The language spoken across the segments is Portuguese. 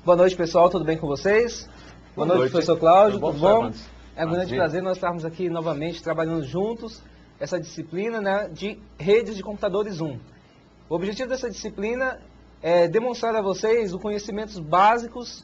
Boa noite, pessoal. Tudo bem com vocês? Boa noite, professor Cláudio. Tudo bom? É um grande prazer nós estarmos aqui novamente trabalhando juntos essa disciplina, né, de redes de computadores 1. O objetivo dessa disciplina é demonstrar a vocês os conhecimentos básicos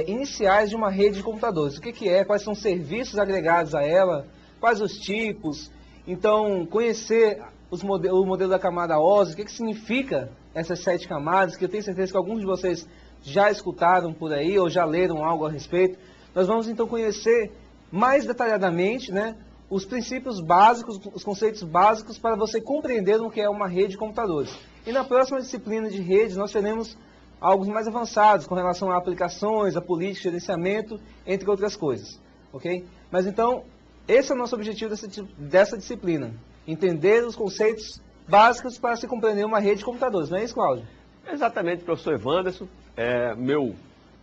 iniciais de uma rede de computadores. O que é, quais são os serviços agregados a ela, quais os tipos. Então, conhecer o modelo da camada OSI, o que significa essas 7 camadas, que eu tenho certeza que alguns de vocês já escutaram por aí ou já leram algo a respeito. Nós vamos então conhecer mais detalhadamente, né, os princípios básicos, os conceitos básicos para você compreender o que é uma rede de computadores. E na próxima disciplina de redes nós teremos algo mais avançados com relação a aplicações, a política, gerenciamento, entre outras coisas. Ok? Mas então, esse é o nosso objetivo dessa disciplina. Entender os conceitos básicos para se compreender uma rede de computadores. Não é isso, Cláudio? Exatamente, professor Evanderson.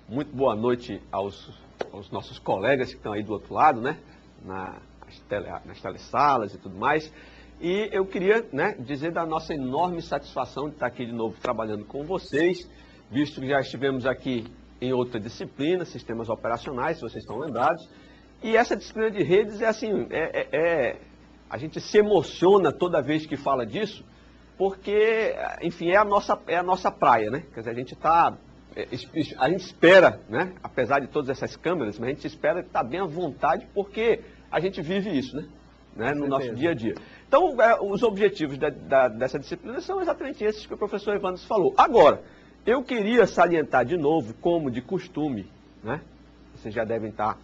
Muito boa noite aos nossos colegas que estão aí do outro lado, né? Nas telesalas e tudo mais. E eu queria, né, dizer da nossa enorme satisfação de estar aqui de novo trabalhando com vocês, visto que já estivemos aqui em outra disciplina, sistemas operacionais, se vocês estão lembrados. E essa disciplina de redes é assim, a gente se emociona toda vez que fala disso, porque, enfim, é a nossa praia, né? Quer dizer, a gente espera, né? Apesar de todas essas câmeras, mas a gente espera estar bem à vontade, porque a gente vive isso, né? No nosso dia a dia. Então, os objetivos dessa disciplina são exatamente esses que o professor Evanderson falou. Agora, eu queria salientar de novo, como de costume, né? Vocês já devem estar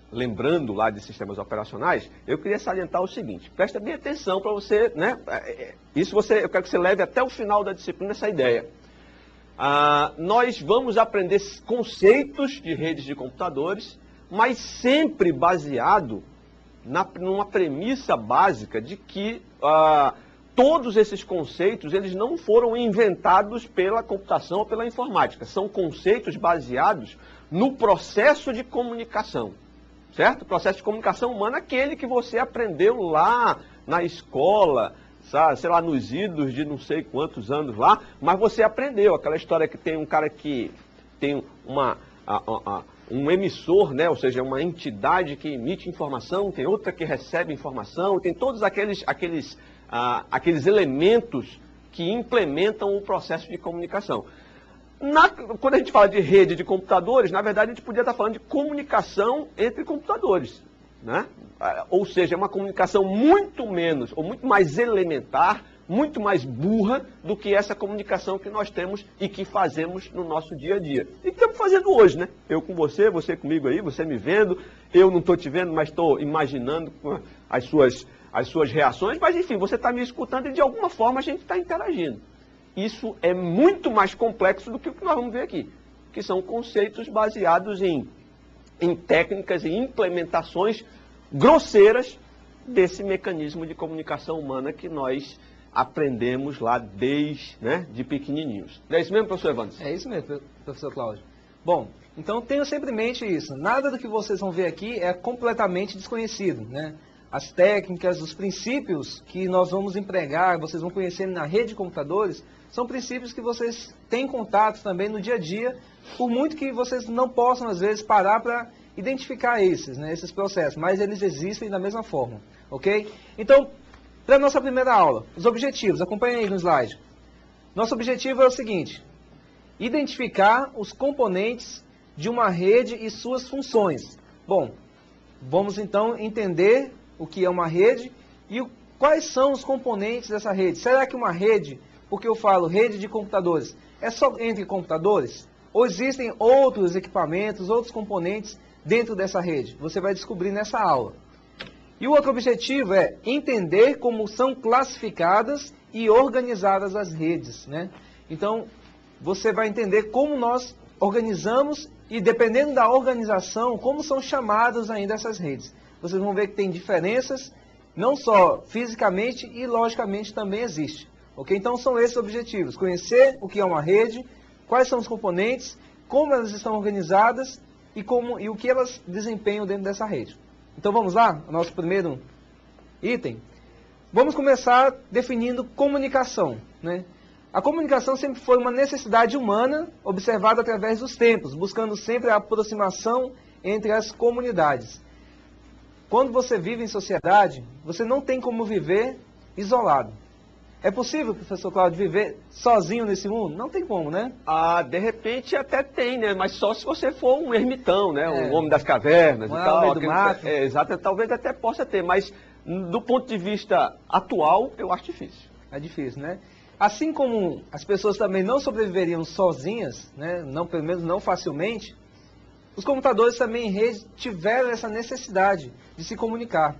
lembrando lá de sistemas operacionais, eu queria salientar o seguinte, presta bem atenção para você, né? Eu quero que você leve até o final da disciplina essa ideia. Nós vamos aprender conceitos de redes de computadores, mas sempre baseado numa premissa básica de que todos esses conceitos eles não foram inventados pela computação ou pela informática, são conceitos baseados no processo de comunicação, certo? O processo de comunicação humana é aquele que você aprendeu lá na escola, sabe? Sei lá, nos idos de não sei quantos anos lá, mas você aprendeu. Aquela história que tem um cara que tem um emissor, né? Ou seja, uma entidade que emite informação, tem outra que recebe informação, tem todos aqueles elementos que implementam o processo de comunicação. Quando a gente fala de rede de computadores, na verdade a gente podia estar falando de comunicação entre computadores, né? Ou seja, é uma comunicação muito menos, ou muito mais elementar, muito mais burra do que essa comunicação que nós temos e que fazemos no nosso dia a dia. E que estamos fazendo hoje, né? Eu com você, você comigo aí, você me vendo, eu não estou te vendo, mas estou imaginando as suas reações, mas enfim, você está me escutando e de alguma forma a gente está interagindo. Isso é muito mais complexo do que o que nós vamos ver aqui, que são conceitos baseados em técnicas e implementações grosseiras desse mecanismo de comunicação humana que nós aprendemos lá desde pequenininhos. Não é isso mesmo, professor Evanderson? É isso mesmo, professor Cláudio. Bom, então tenham sempre em mente isso. Nada do que vocês vão ver aqui é completamente desconhecido, né? As técnicas, os princípios que nós vamos empregar, vocês vão conhecer na rede de computadores, são princípios que vocês têm contato também no dia a dia, por muito que vocês não possam, às vezes, parar para identificar esses processos, mas eles existem da mesma forma, ok? Então, para a nossa primeira aula, os objetivos, acompanhem aí no slide. Nosso objetivo é o seguinte, identificar os componentes de uma rede e suas funções. Bom, vamos então entender o que é uma rede e quais são os componentes dessa rede. Será que uma rede, porque eu falo rede de computadores, é só entre computadores? Ou existem outros equipamentos, outros componentes dentro dessa rede? Você vai descobrir nessa aula. E o outro objetivo é entender como são classificadas e organizadas as redes, né? Então, você vai entender como nós organizamos e, dependendo da organização, como são chamadas ainda essas redes. Vocês vão ver que tem diferenças, não só fisicamente e logicamente também existe. Ok? Então são esses objetivos, conhecer o que é uma rede, quais são os componentes, como elas estão organizadas e o que elas desempenham dentro dessa rede. Então vamos lá, o nosso primeiro item. Vamos começar definindo comunicação, né? A comunicação sempre foi uma necessidade humana, observada através dos tempos, buscando sempre a aproximação entre as comunidades. Quando você vive em sociedade, você não tem como viver isolado. É possível, professor Cláudio, viver sozinho nesse mundo? Não tem como, né? Ah, de repente até tem, né? Mas só se você for um ermitão, né? Um homem das cavernas e tal. Do mato. Exato, talvez até possa ter, mas do ponto de vista atual, eu acho difícil. É difícil, né? Assim como as pessoas também não sobreviveriam sozinhas, né? Não, pelo menos não facilmente, os computadores também em rede tiveram essa necessidade de se comunicar.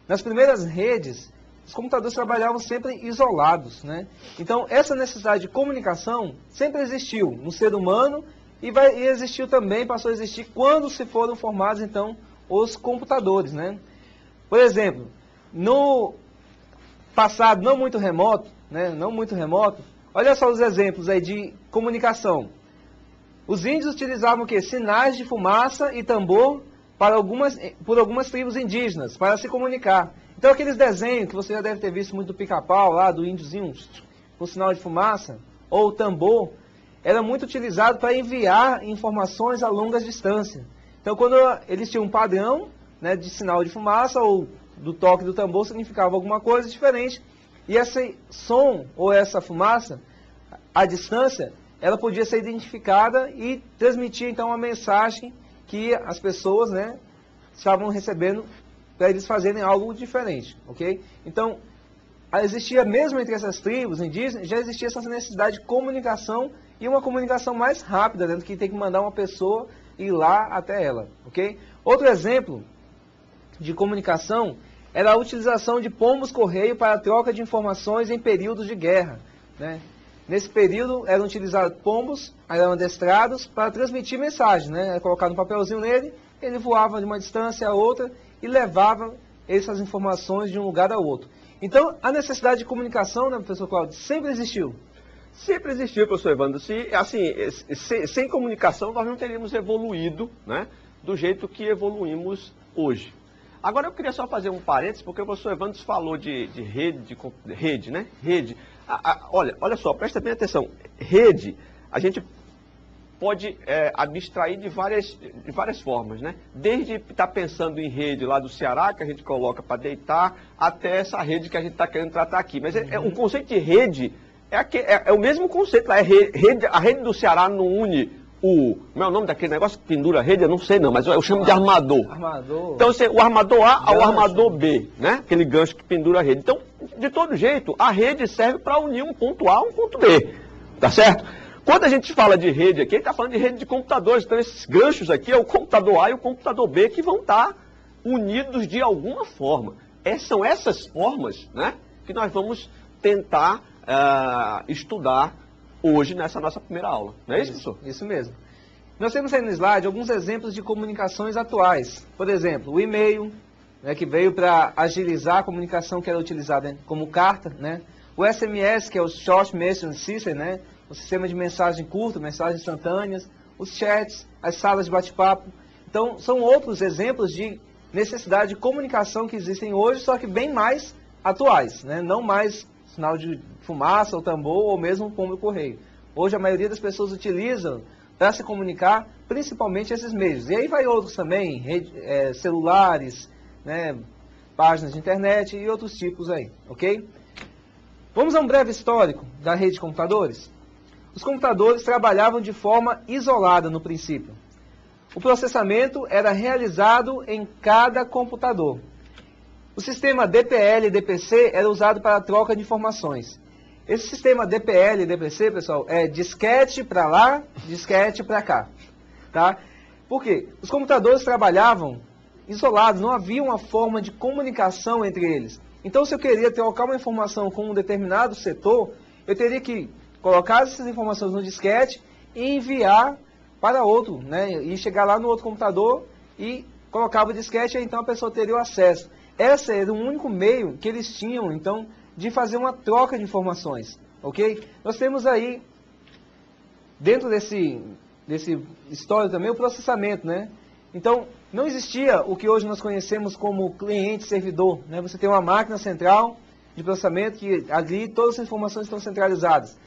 Nas primeiras redes, os computadores trabalhavam sempre isolados, né? Então, essa necessidade de comunicação sempre existiu no ser humano e existiu também, passou a existir quando se foram formados, então, os computadores, né? Por exemplo, no passado não muito remoto, né? Não muito remoto, olha só os exemplos aí de comunicação. Os índios utilizavam o quê? Sinais de fumaça e tambor por algumas tribos indígenas, para se comunicar. Então aqueles desenhos que você já deve ter visto muito do pica-pau lá, do índiozinho com sinal de fumaça, ou o tambor, era muito utilizado para enviar informações a longas distâncias. Então quando eles tinham um padrão, né, de sinal de fumaça ou do toque do tambor, significava alguma coisa diferente. E esse som ou essa fumaça, à distância, ela podia ser identificada e transmitir então uma mensagem que as pessoas, né, estavam recebendo para eles fazerem algo diferente, ok? Então, existia mesmo entre essas tribos indígenas, já existia essa necessidade de comunicação e uma comunicação mais rápida, né, do que ter que mandar uma pessoa ir lá até ela, ok? Outro exemplo de comunicação era a utilização de pombos-correio para a troca de informações em períodos de guerra, né? Nesse período eram utilizados pombos, eram adestrados para transmitir mensagem, né? Era colocado um papelzinho nele, ele voava de uma distância a outra e levava essas informações de um lugar a outro. Então, a necessidade de comunicação, né, professor Cláudio, sempre existiu. Sempre existiu, professor Evandro. Sem comunicação nós não teríamos evoluído, né, do jeito que evoluímos hoje. Agora eu queria só fazer um parênteses, porque o professor Evandro falou de rede, né? Rede. Olha só, presta bem atenção. Rede, a gente pode abstrair de várias formas, né? Desde estar pensando em rede lá do Ceará, que a gente coloca para deitar, até essa rede que a gente está querendo tratar aqui. Mas o conceito de rede é o mesmo conceito lá. A rede do Ceará não une como é o nome daquele negócio que pendura a rede? Eu não sei não, mas eu chamo de armador. Então, o armador A ao armador B, né? Aquele gancho que pendura a rede. Então, de todo jeito, a rede serve para unir um ponto A a um ponto B, tá certo? Quando a gente fala de rede aqui, a gente está falando de rede de computadores. Então, esses ganchos aqui é o computador A e o computador B que vão estar unidos de alguma forma. São essas formas, né, que nós vamos tentar estudar hoje nessa nossa primeira aula. Não é isso, professor? Isso mesmo. Nós temos aí no slide alguns exemplos de comunicações atuais. Por exemplo, o e-mail, né, que veio para agilizar a comunicação que era utilizada, né, como carta, né? O SMS, que é o Short Message System, né? O sistema de mensagem curta, mensagens instantâneas, os chats, as salas de bate-papo. Então, são outros exemplos de necessidade de comunicação que existem hoje, só que bem mais atuais, né? Não mais sinal de fumaça ou tambor ou mesmo pombo-correio. Hoje a maioria das pessoas utilizam para se comunicar principalmente esses meios. E aí vai outros também, celulares, né, páginas de internet e outros tipos aí, ok? Vamos a um breve histórico da rede de computadores? Os computadores trabalhavam de forma isolada no princípio. O processamento era realizado em cada computador. O sistema DPL e DPC era usado para a troca de informações. Esse sistema DPL e DPC, pessoal, é disquete para lá, disquete para cá. Tá? Por quê? Os computadores trabalhavam isolados, não havia uma forma de comunicação entre eles. Então, se eu queria trocar uma informação com um determinado setor, eu teria que colocar essas informações no disquete e enviar para outro, né? E chegar lá no outro computador e colocava o disquete e então a pessoa teria o acesso. Esse era o único meio que eles tinham, então, de fazer uma troca de informações, ok? Nós temos aí, dentro desse histórico também, o processamento, né? Então, não existia o que hoje nós conhecemos como cliente-servidor, né? Você tem uma máquina central de processamento que ali todas as informações estão centralizadas.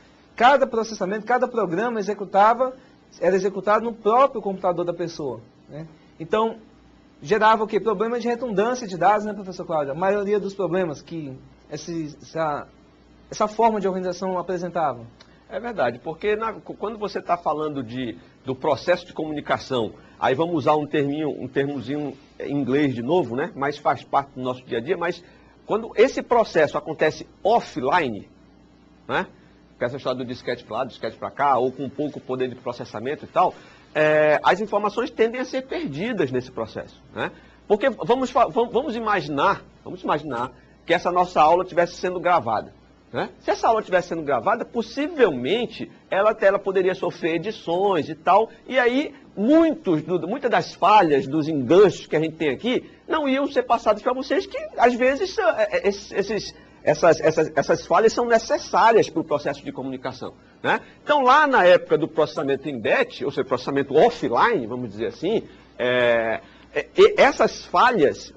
cada processamento, cada programa era executado no próprio computador da pessoa, né? Então, gerava o quê? Problema de redundância de dados, né, professor Cláudio? A maioria dos problemas que essa forma de organização apresentava. É verdade, porque quando você está falando do processo de comunicação, aí vamos usar um termozinho em inglês de novo, né? Mas faz parte do nosso dia a dia, mas quando esse processo acontece offline, né? Com essa história do disquete para lá, do disquete para cá, ou com pouco poder de processamento e tal, as informações tendem a ser perdidas nesse processo, né? Porque vamos imaginar que essa nossa aula estivesse sendo gravada, né? Se essa aula estivesse sendo gravada, possivelmente ela poderia sofrer edições e tal, e aí muitas das falhas, dos enganchos que a gente tem aqui, não iam ser passadas para vocês, que às vezes essas falhas são necessárias para o processo de comunicação, né? Então, lá na época do processamento em batch, ou seja, processamento offline, vamos dizer assim, essas falhas,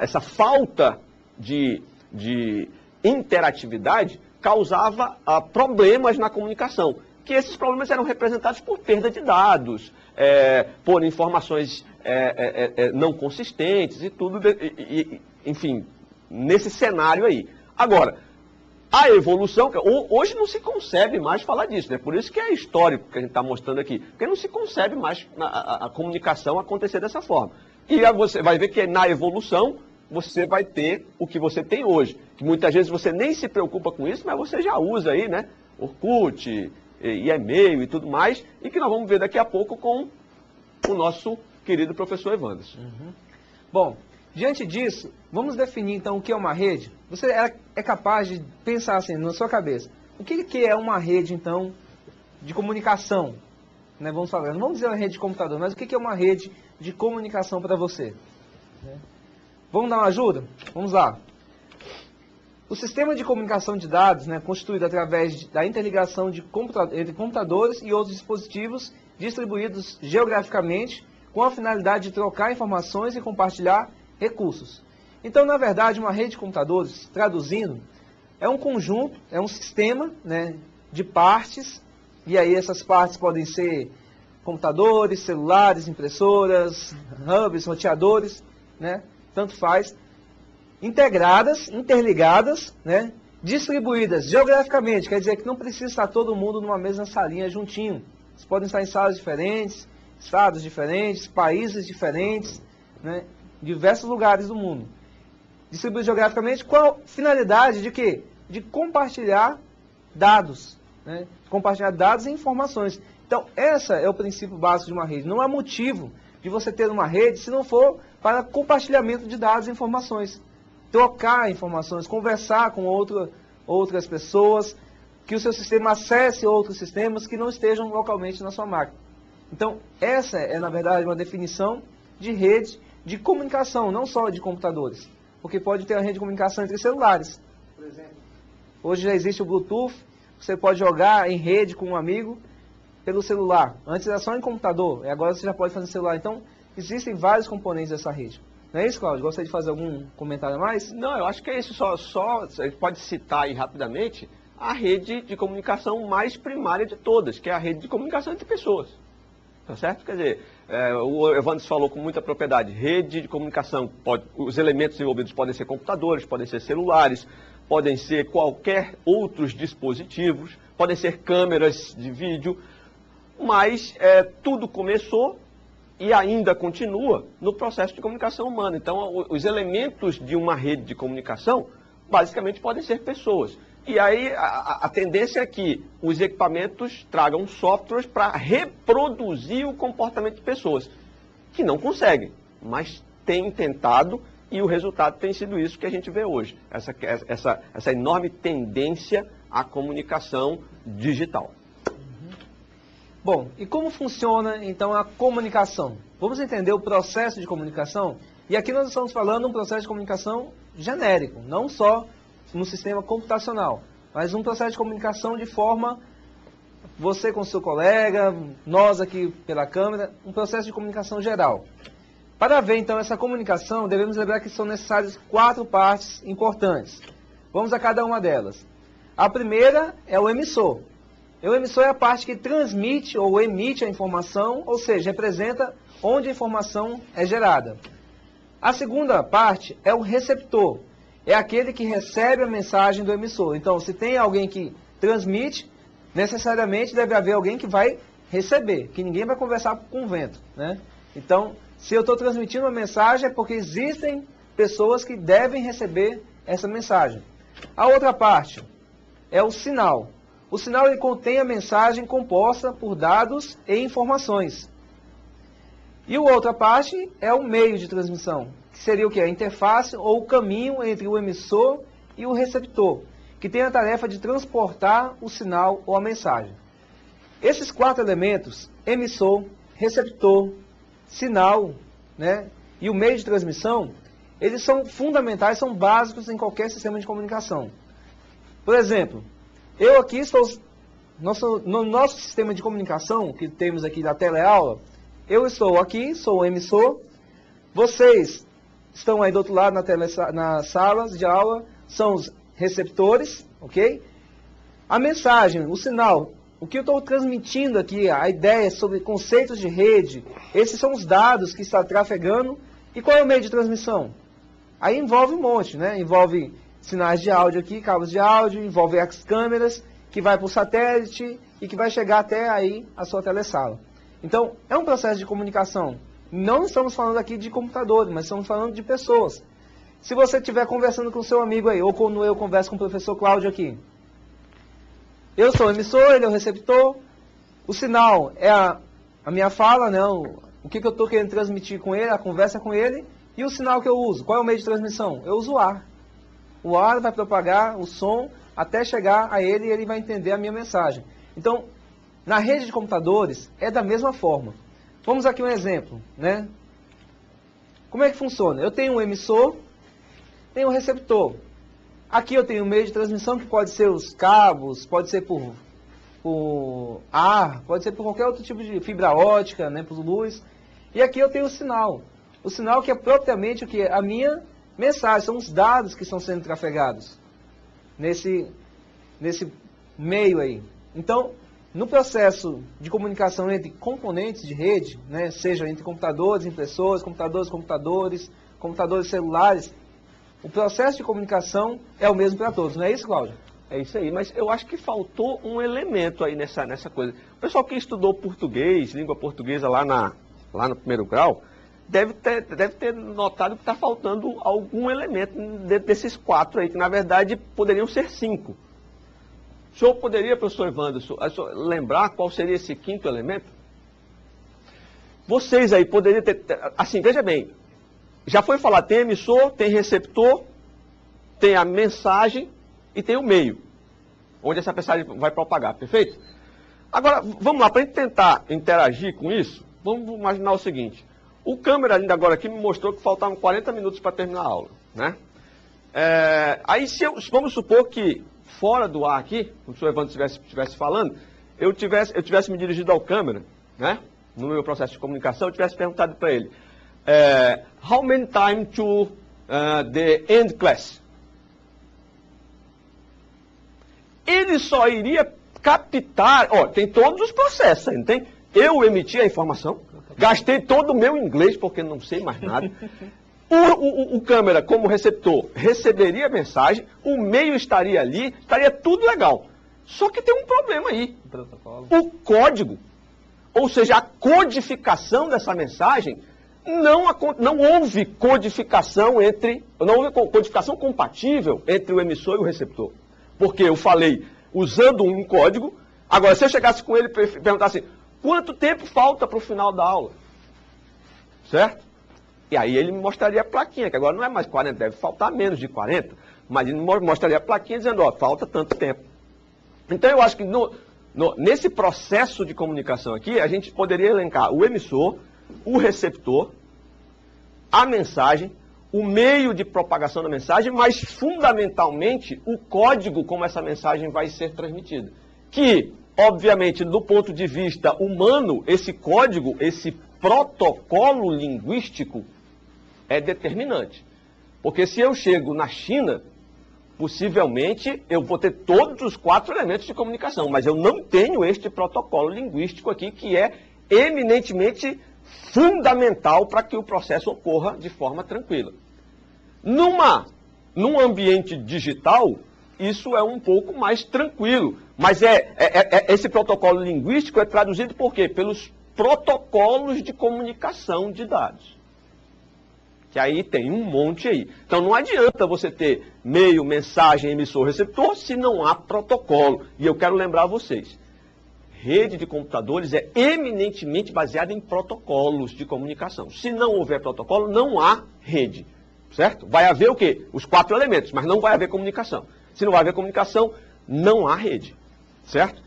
essa falta de interatividade causava problemas na comunicação, que esses problemas eram representados por perda de dados, por informações não consistentes e tudo, enfim, nesse cenário aí. Agora, a evolução, hoje não se concebe mais falar disso, né? Por isso que é histórico que a gente está mostrando aqui, porque não se concebe mais a comunicação acontecer dessa forma. E aí você vai ver que na evolução você vai ter o que você tem hoje, que muitas vezes você nem se preocupa com isso, mas você já usa aí, né? Orkut, e e-mail e tudo mais, e que nós vamos ver daqui a pouco com o nosso querido professor Evanderson. Uhum. Bom, diante disso, vamos definir então o que é uma rede? Você é capaz de pensar assim na sua cabeça, o que é uma rede então de comunicação? Né, vamos falar, não vamos dizer uma rede de computador, mas o que é uma rede de comunicação para você? Vamos dar uma ajuda? Vamos lá. O sistema de comunicação de dados, né, constituído através da interligação entre computadores e outros dispositivos distribuídos geograficamente com a finalidade de trocar informações e compartilhar recursos. Então, na verdade, uma rede de computadores, traduzindo, é um conjunto, é um sistema, né, de partes, e aí essas partes podem ser computadores, celulares, impressoras, hubs, roteadores, né, tanto faz, integradas, interligadas, né, distribuídas geograficamente, quer dizer que não precisa estar todo mundo numa mesma salinha juntinho. Eles podem estar em salas diferentes, estados diferentes, países diferentes, né, diversos lugares do mundo. Distribuídos geograficamente com a finalidade de quê? De compartilhar dados, né, compartilhar dados e informações. Então, esse é o princípio básico de uma rede. Não há motivo de você ter uma rede se não for para compartilhamento de dados e informações. Trocar informações, conversar com outras pessoas, que o seu sistema acesse outros sistemas que não estejam localmente na sua máquina. Então, essa é, na verdade, uma definição de rede de comunicação, não só de computadores. Porque pode ter uma rede de comunicação entre celulares. Por exemplo, hoje já existe o Bluetooth, você pode jogar em rede com um amigo pelo celular. Antes era só em computador, e agora você já pode fazer no celular. Então, existem vários componentes dessa rede. Não é isso, Cláudio? Gostaria de fazer algum comentário a mais? Não, eu acho que é isso. Só a gente pode citar aí rapidamente a rede de comunicação mais primária de todas, que é a rede de comunicação entre pessoas. Tá certo? Quer dizer, o Evanderson falou com muita propriedade, rede de comunicação, os elementos envolvidos podem ser computadores, podem ser celulares, podem ser qualquer outros dispositivos, podem ser câmeras de vídeo, mas tudo começou e ainda continua no processo de comunicação humana. Então, os elementos de uma rede de comunicação, basicamente, podem ser pessoas. E aí, a tendência é que os equipamentos tragam softwares para reproduzir o comportamento de pessoas, que não conseguem, mas têm tentado, e o resultado tem sido isso que a gente vê hoje, essa enorme tendência à comunicação digital. Bom, e como funciona, então, a comunicação? Vamos entender o processo de comunicação? E aqui nós estamos falando de um processo de comunicação genérico, não só no sistema computacional, mas um processo de comunicação de forma, você com seu colega, nós aqui pela câmera, um processo de comunicação geral. Para ver, então, essa comunicação, devemos lembrar que são necessárias 4 partes importantes. Vamos a cada uma delas. A primeira é o emissor. O emissor é a parte que transmite ou emite a informação, ou seja, representa onde a informação é gerada. A segunda parte é o receptor. É aquele que recebe a mensagem do emissor. Então, se tem alguém que transmite, necessariamente deve haver alguém que vai receber, que ninguém vai conversar com o vento, né? Então, se eu estou transmitindo uma mensagem é porque existem pessoas que devem receber essa mensagem. A outra parte é o sinal. O sinal ele contém a mensagem composta por dados e informações. E a outra parte é o meio de transmissão, que seria o quê? A interface ou o caminho entre o emissor e o receptor, que tem a tarefa de transportar o sinal ou a mensagem. Esses 4 elementos, emissor, receptor, sinal, né, e o meio de transmissão, eles são fundamentais, são básicos em qualquer sistema de comunicação. Por exemplo, eu aqui estou, no nosso sistema de comunicação, que temos aqui da teleaula, eu estou aqui, sou o emissor, vocês estão aí do outro lado nas salas de aula, são os receptores, ok? A mensagem, o sinal, o que eu estou transmitindo aqui, a ideia sobre conceitos de rede, esses são os dados que está trafegando. E qual é o meio de transmissão? Aí envolve um monte, né? Envolve sinais de áudio aqui, cabos de áudio, envolve as câmeras, que vai para o satélite e que vai chegar até aí a sua telesala. Então, é um processo de comunicação. Não estamos falando aqui de computadores, mas estamos falando de pessoas. Se você estiver conversando com o seu amigo aí, ou quando eu converso com o professor Cláudio aqui, eu sou o emissor, ele é o receptor, o sinal é a minha fala, né? O que eu estou querendo transmitir com ele, a conversa com ele, e o sinal que eu uso. Qual é o meio de transmissão? Eu uso o ar. O ar vai propagar o som até chegar a ele e ele vai entender a minha mensagem. Então, na rede de computadores, é da mesma forma. Vamos aqui um exemplo, né? Como é que funciona? Eu tenho um emissor, tenho um receptor. Aqui eu tenho um meio de transmissão que pode ser os cabos, pode ser por ar, pode ser por qualquer outro tipo de fibra ótica, né, por luz. E aqui eu tenho o sinal. O sinal que é propriamente o que? A minha mensagem, são os dados que estão sendo trafegados nesse meio aí. Então, no processo de comunicação entre componentes de rede, né, seja entre computadores, impressores, computadores celulares, o processo de comunicação é o mesmo para todos, não é isso, Cláudio? É isso aí, mas eu acho que faltou um elemento aí nessa coisa. O pessoal que estudou português, língua portuguesa lá no primeiro grau, deve ter notado que está faltando algum elemento dentro desses 4 aí, que na verdade poderiam ser 5. O senhor poderia, professor Evandro, lembrar qual seria esse 5º elemento? Vocês aí poderiam ter... Assim, veja bem, já foi falado, tem emissor, tem receptor, tem a mensagem e tem o meio, onde essa mensagem vai propagar, perfeito? Agora, vamos lá, para a gente tentar interagir com isso, vamos imaginar o seguinte. O câmera ainda agora aqui me mostrou que faltavam 40 minutos para terminar a aula, né? Aí, vamos supor que fora do ar aqui, como o senhor Evandro estivesse falando, eu tivesse me dirigido ao câmera, né? No meu processo de comunicação, eu tivesse perguntado para ele, how many time to the end class? Ele só iria captar, tem todos os processos aí, não tem? Eu emiti a informação, gastei todo o meu inglês, porque não sei mais nada. O câmera, como receptor, receberia a mensagem, o meio estaria ali, estaria tudo legal. Só que tem um problema aí. O código, ou seja, a codificação dessa mensagem, não houve codificação compatível entre o emissor e o receptor. Porque eu falei usando um código, agora se eu chegasse com ele e perguntasse quanto tempo falta para o final da aula, certo? E aí ele me mostraria a plaquinha, que agora não é mais 40, deve faltar menos de 40, mas ele me mostraria a plaquinha dizendo, falta tanto tempo. Então eu acho que nesse processo de comunicação aqui, a gente poderia elencar o emissor, o receptor, a mensagem, o meio de propagação da mensagem, mas fundamentalmente o código como essa mensagem vai ser transmitida. Que, obviamente, do ponto de vista humano, esse código, esse protocolo linguístico é determinante. Porque se eu chego na China Possivelmente eu vou ter todos os 4 elementos de comunicação, mas eu não tenho este protocolo linguístico aqui que é eminentemente fundamental para que o processo ocorra de forma tranquila. Num ambiente digital, isso é um pouco mais tranquilo, mas esse protocolo linguístico é traduzido por quê? Pelos protocolos de comunicação de dados. Que aí tem um monte aí. Então não adianta você ter e-mail, mensagem, emissor, receptor, se não há protocolo. E eu quero lembrar a vocês, rede de computadores é eminentemente baseada em protocolos de comunicação. Se não houver protocolo, não há rede, certo? Vai haver o quê? Os 4 elementos, mas não vai haver comunicação. Se não vai haver comunicação, não há rede, certo?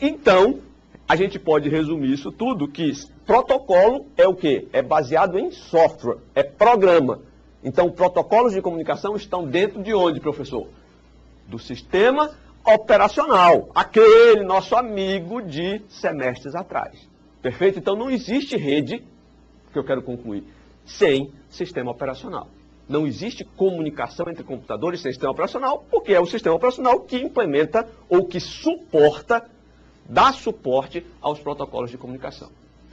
Então, a gente pode resumir isso tudo que protocolo é o quê? É baseado em software, é programa. Então, protocolos de comunicação estão dentro de onde, professor? Do sistema operacional, aquele nosso amigo de semestres atrás. Perfeito? Então, não existe rede, que eu quero concluir, sem sistema operacional. Não existe comunicação entre computadores sem sistema operacional, porque é o sistema operacional que implementa ou que suporta, dá suporte aos protocolos de comunicação.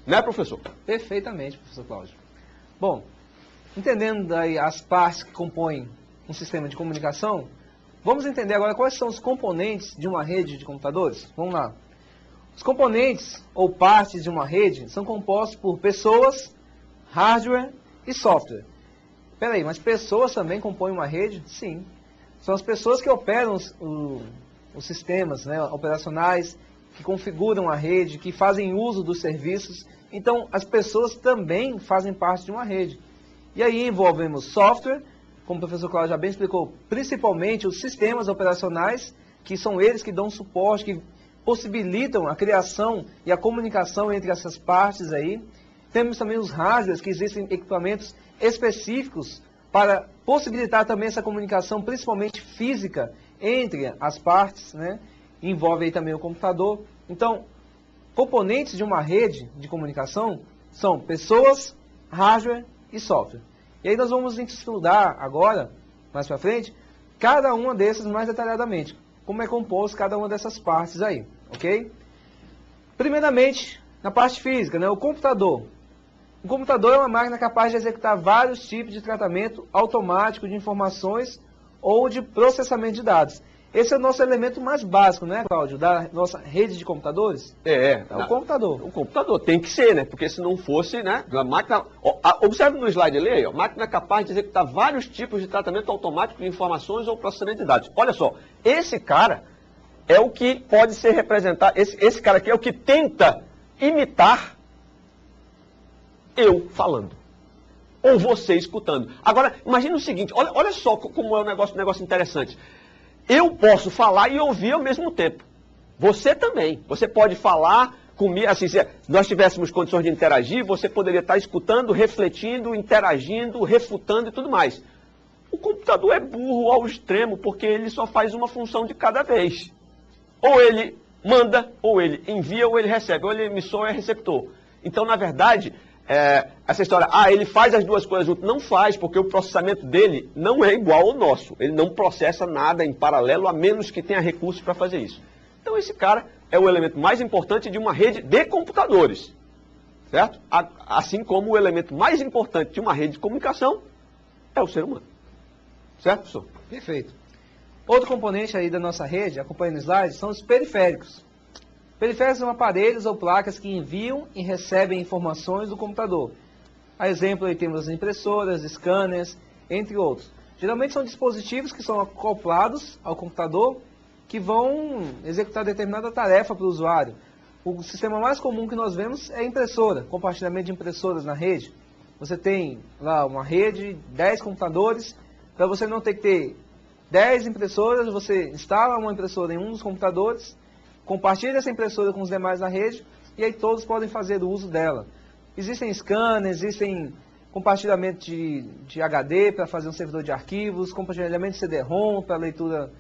Né, professor? Perfeitamente, professor Cláudio. Bom, entendendo daí as partes que compõem um sistema de comunicação, vamos entender agora quais são os componentes de uma rede de computadores? Vamos lá. Os componentes ou partes de uma rede são compostos por pessoas, hardware e software. Peraí, mas pessoas também compõem uma rede? Sim. São as pessoas que operam os sistemas, né, operacionais, que configuram a rede, que fazem uso dos serviços. Então, as pessoas também fazem parte de uma rede. E aí envolvemos software, como o professor Cláudio já bem explicou, principalmente os sistemas operacionais, que são eles que dão suporte, que possibilitam a criação e a comunicação entre essas partes aí. Temos também os hardwares, que existem equipamentos específicos para possibilitar também essa comunicação, principalmente física, entre as partes, né? Envolve aí também o computador. Então, componentes de uma rede de comunicação são pessoas, hardware e software. E aí nós vamos estudar agora, mais para frente, cada uma desses mais detalhadamente. Como é composto cada uma dessas partes aí, ok? Primeiramente, na parte física, né, o computador. O computador é uma máquina capaz de executar vários tipos de tratamento automático de informações ou de processamento de dados. Esse é o nosso elemento mais básico, né, Cláudio, da nossa rede de computadores? É o computador. O computador tem que ser, né? Porque se não fosse, né? A máquina. Observe no slide ali, ó, máquina capaz de executar vários tipos de tratamento automático de informações ou processamento de dados. Olha só, esse cara é o que pode ser representado, esse cara aqui é o que tenta imitar eu falando. Ou você escutando. Agora, imagine o seguinte, olha só como é um negócio interessante. Eu posso falar e ouvir ao mesmo tempo. Você também. Você pode falar comigo, assim, se nós tivéssemos condições de interagir, você poderia estar escutando, refletindo, interagindo, refutando e tudo mais. O computador é burro ao extremo, porque ele só faz uma função de cada vez. Ou ele manda, ou ele envia, ou ele recebe. Ou ele é emissor, ou é receptor. Então, na verdade, essa história, ele faz as duas coisas junto. Não faz, porque o processamento dele não é igual ao nosso. Ele não processa nada em paralelo, a menos que tenha recursos para fazer isso. Então esse cara é o elemento mais importante de uma rede de computadores. Certo? Assim como o elemento mais importante de uma rede de comunicação é o ser humano. Certo, professor? Perfeito. Outro componente aí da nossa rede, acompanhando o slide, são os periféricos. Periféricos são aparelhos ou placas que enviam e recebem informações do computador. A exemplo, aí temos as impressoras, scanners, entre outros. Geralmente são dispositivos que são acoplados ao computador que vão executar determinada tarefa para o usuário. O sistema mais comum que nós vemos é a impressora, compartilhamento de impressoras na rede. Você tem lá uma rede, 10 computadores, para você não ter que ter 10 impressoras, você instala uma impressora em um dos computadores, compartilha essa impressora com os demais da rede e aí todos podem fazer o uso dela. Existem scanners, existem compartilhamento de HD para fazer um servidor de arquivos, compartilhamento de CD-ROM para leitura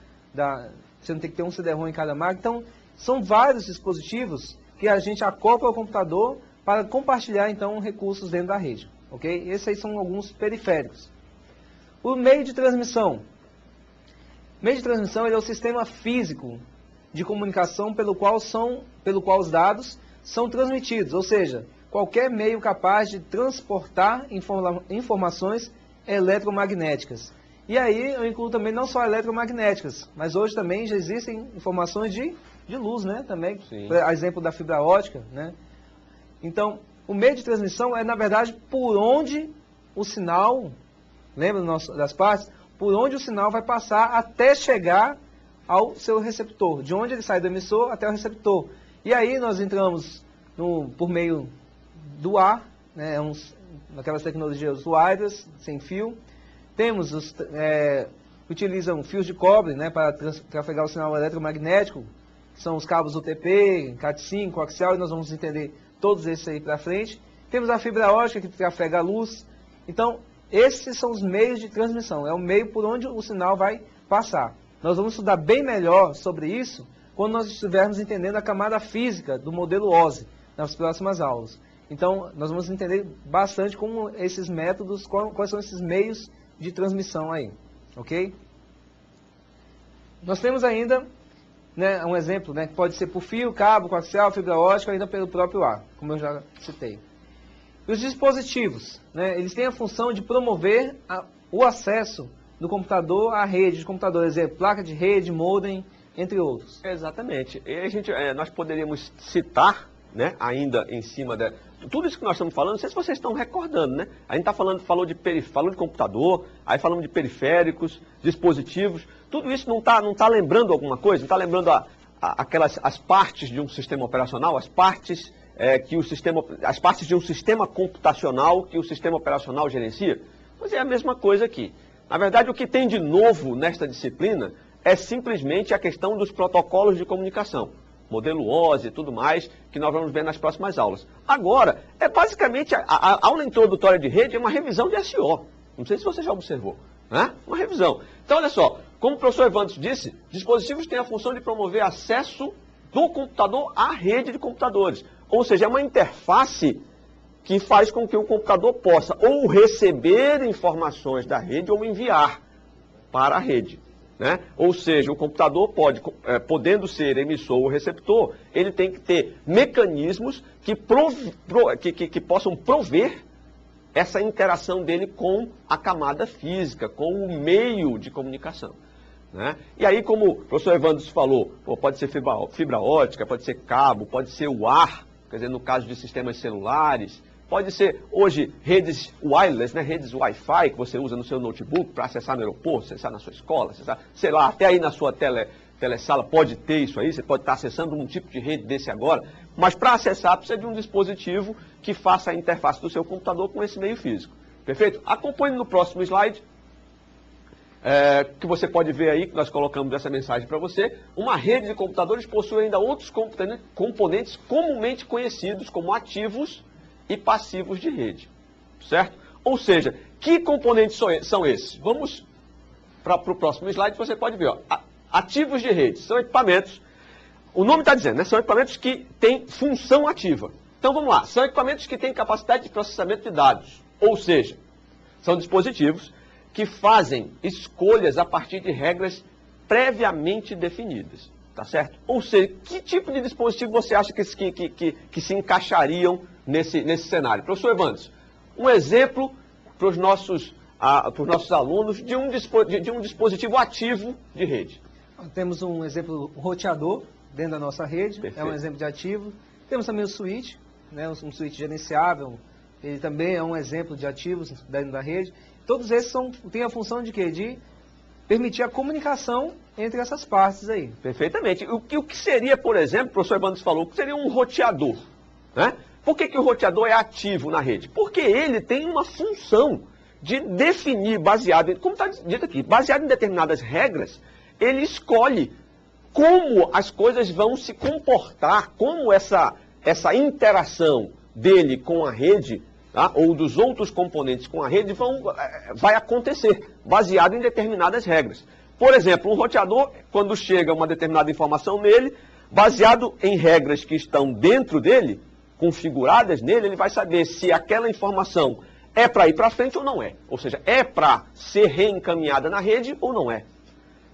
você não tem que ter um CD-ROM em cada máquina. Então, são vários dispositivos que a gente acopla ao computador para compartilhar, então, recursos dentro da rede. Ok? Esses aí são alguns periféricos. O meio de transmissão. Meio de transmissão ele é o sistema físico de comunicação pelo qual os dados são transmitidos, ou seja, qualquer meio capaz de transportar informações eletromagnéticas. E aí eu incluo também não só eletromagnéticas, mas hoje também já existem informações de luz, né? Também, por exemplo da fibra ótica, né? Então, o meio de transmissão é, na verdade, por onde o sinal, lembra das partes? Por onde o sinal vai passar até chegar ao seu receptor, de onde ele sai do emissor até o receptor. E aí nós entramos por meio do ar, né? Aquelas tecnologias wireless, sem fio. Temos utilizam fios de cobre, né, para trafegar o sinal eletromagnético, que são os cabos UTP, Cat5, coaxial, e nós vamos entender todos esses aí para frente. Temos a fibra ótica, que trafega a luz. Então, esses são os meios de transmissão, é o meio por onde o sinal vai passar. Nós vamos estudar bem melhor sobre isso quando nós estivermos entendendo a camada física do modelo OSI, nas próximas aulas. Então, nós vamos entender bastante como esses métodos, quais são esses meios de transmissão aí, ok? Nós temos ainda, né, um exemplo, né, que pode ser por fio, cabo, coaxial, fibra ótica, ainda pelo próprio ar, como eu já citei. E os dispositivos, né, eles têm a função de promover o acesso do computador à rede de computador, exemplo, placa de rede, modem, entre outros. Exatamente. E nós poderíamos citar, né, ainda em cima de tudo isso que nós estamos falando, não sei se vocês estão recordando, né? A gente falou de computador, aí falamos de periféricos, dispositivos, tudo isso não tá lembrando alguma coisa? Não está lembrando as partes de um sistema operacional, as partes de um sistema computacional que o sistema operacional gerencia? Pois é a mesma coisa aqui. Na verdade, o que tem de novo nesta disciplina é simplesmente a questão dos protocolos de comunicação. Modelo OSI e tudo mais, que nós vamos ver nas próximas aulas. Agora, é basicamente, a aula introdutória de rede é uma revisão de SO. Não sei se você já observou, né? Uma revisão. Então, olha só, como o professor Evandro disse, dispositivos têm a função de promover acesso do computador à rede de computadores. Ou seja, é uma interface que faz com que o computador possa ou receber informações da rede ou enviar para a rede. Né? Ou seja, o computador podendo ser emissor ou receptor, ele tem que ter mecanismos que possam prover essa interação dele com a camada física, com o meio de comunicação. Né? E aí, como o professor Evandro falou, pode ser fibra ótica, pode ser cabo, pode ser o ar, quer dizer, no caso de sistemas celulares, pode ser, hoje, redes wireless, né? Redes Wi-Fi que você usa no seu notebook para acessar no aeroporto, acessar na sua escola, acessar, sei lá, até aí na sua telesala pode ter isso aí, você pode estar acessando um tipo de rede desse agora, mas para acessar precisa de um dispositivo que faça a interface do seu computador com esse meio físico. Perfeito? Acompanhe no próximo slide, que você pode ver aí, que nós colocamos essa mensagem para você. Uma rede de computadores possui ainda outros componentes comumente conhecidos como ativos e passivos de rede, certo? Ou seja, que componentes são esses? Vamos para o próximo slide, você pode ver. Ó, ativos de rede são equipamentos, o nome está dizendo, né? São equipamentos que têm função ativa. Então vamos lá, são equipamentos que têm capacidade de processamento de dados, ou seja, são dispositivos que fazem escolhas a partir de regras previamente definidas, tá certo? Ou seja, que tipo de dispositivo você acha que se encaixariam nesse cenário? Professor Evandro, um exemplo para os nossos alunos de um dispositivo ativo de rede. Temos um exemplo, um roteador dentro da nossa rede. Perfeito. É um exemplo de ativo. Temos também o switch, né, um switch gerenciável, ele também é um exemplo de ativos dentro da rede. Todos esses têm a função de quê? De permitir a comunicação entre essas partes aí. Perfeitamente. O que seria, por exemplo, o professor Evandro falou, o que seria um roteador, né? Por que o roteador é ativo na rede? Porque ele tem uma função de definir, como está dito aqui, baseado em determinadas regras, ele escolhe como as coisas vão se comportar, como essa interação dele com a rede, tá? Ou dos outros componentes com a rede, vai acontecer, baseado em determinadas regras. Por exemplo, um roteador, quando chega uma determinada informação nele, baseado em regras que estão dentro dele, configuradas nele, ele vai saber se aquela informação é para ir para frente ou não é. Ou seja, é para ser reencaminhada na rede ou não é.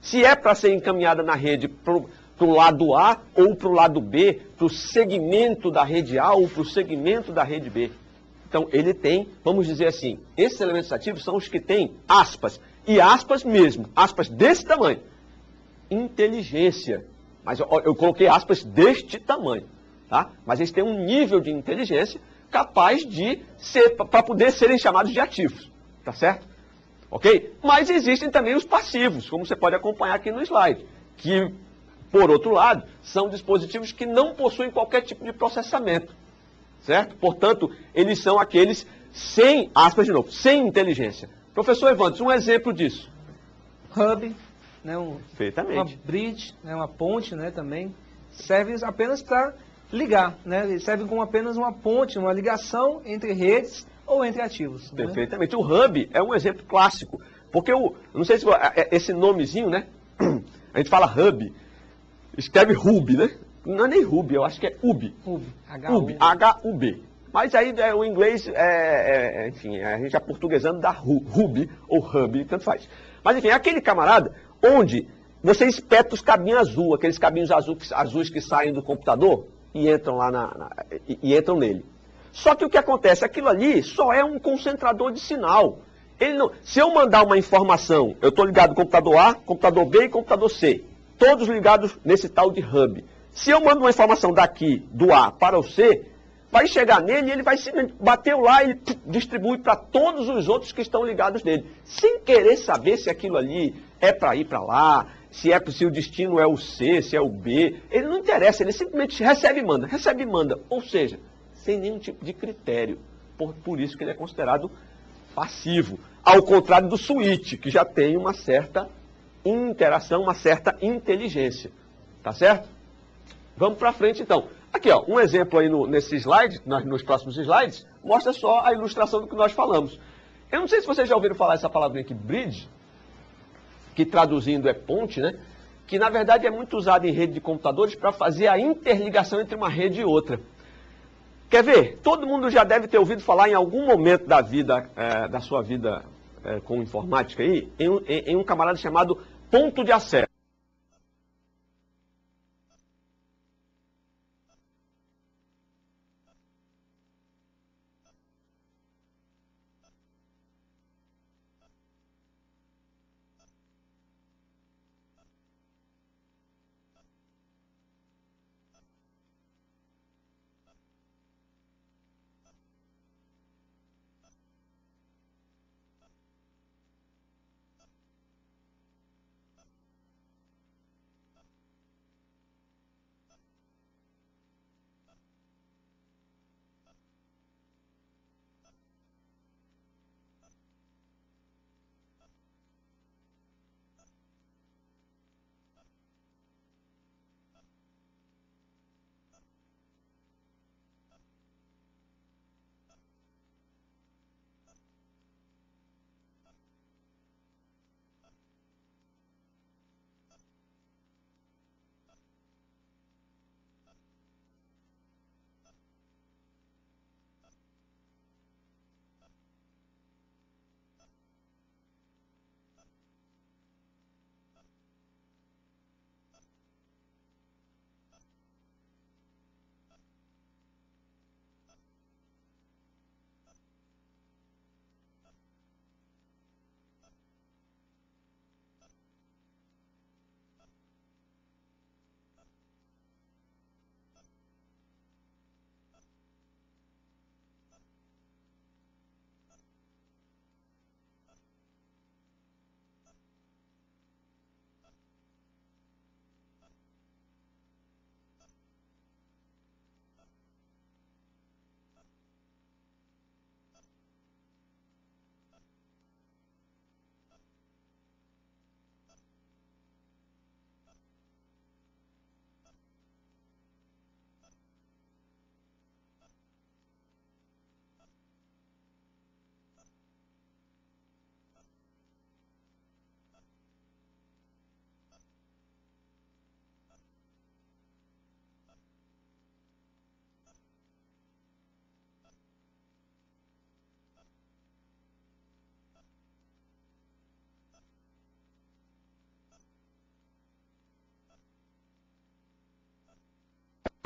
Se é para ser encaminhada na rede para o lado A ou para o lado B, para o segmento da rede A ou para o segmento da rede B. Então, ele tem, vamos dizer assim, esses elementos ativos são os que têm aspas, e aspas mesmo, aspas desse tamanho. Inteligência. Mas eu coloquei aspas deste tamanho, tá? Mas eles têm um nível de inteligência capaz de ser, para poder serem chamados de ativos, tá certo? Ok? Mas existem também os passivos, como você pode acompanhar aqui no slide, que, por outro lado, são dispositivos que não possuem qualquer tipo de processamento, certo? Portanto, eles são aqueles sem, aspas de novo, sem inteligência. Professor Evandro, um exemplo disso. Hub, né, Perfeitamente. uma bridge, né, uma ponte, né, também, serve apenas para ligar, né? Ele serve como apenas uma ponte, uma ligação entre redes ou entre ativos. Perfeitamente. Né? O hub é um exemplo clássico, porque eu não sei se esse nomezinho, né? A gente fala hub, escreve hub, né? Não é nem hub, eu acho que é UB. Hub, H-U-B. Mas aí o inglês, enfim, a gente aportuguesando da hub ou hub, tanto faz. Mas enfim, é aquele camarada onde você espeta os cabinhos azul, aqueles cabinhos azuis que saem do computador e entram lá e entram nele. Só que o que acontece? Aquilo ali só é um concentrador de sinal. Ele não, se eu mandar uma informação, eu estou ligado no computador A, computador B e computador C, todos ligados nesse tal de hub. Se eu mando uma informação daqui, do A para o C, vai chegar nele e ele vai bater lá e ele distribui para todos os outros que estão ligados nele, sem querer saber se aquilo ali é para ir para lá, se o destino é o C, se é o B. Ele não interessa, ele simplesmente recebe e manda. Ou seja, sem nenhum tipo de critério. Por isso que ele é considerado passivo. Ao contrário do switch, que já tem uma certa interação, uma certa inteligência. Tá certo? Vamos para frente então. Aqui, ó, um exemplo aí nesse slide, nos próximos slides, mostra só a ilustração do que nós falamos. Eu não sei se vocês já ouviram falar essa palavrinha aqui, bridge, que traduzindo é ponte, né? Que na verdade é muito usado em rede de computadores para fazer a interligação entre uma rede e outra. Quer ver? Todo mundo já deve ter ouvido falar em algum momento da vida, da sua vida com informática aí, em um camarada chamado ponto de acesso.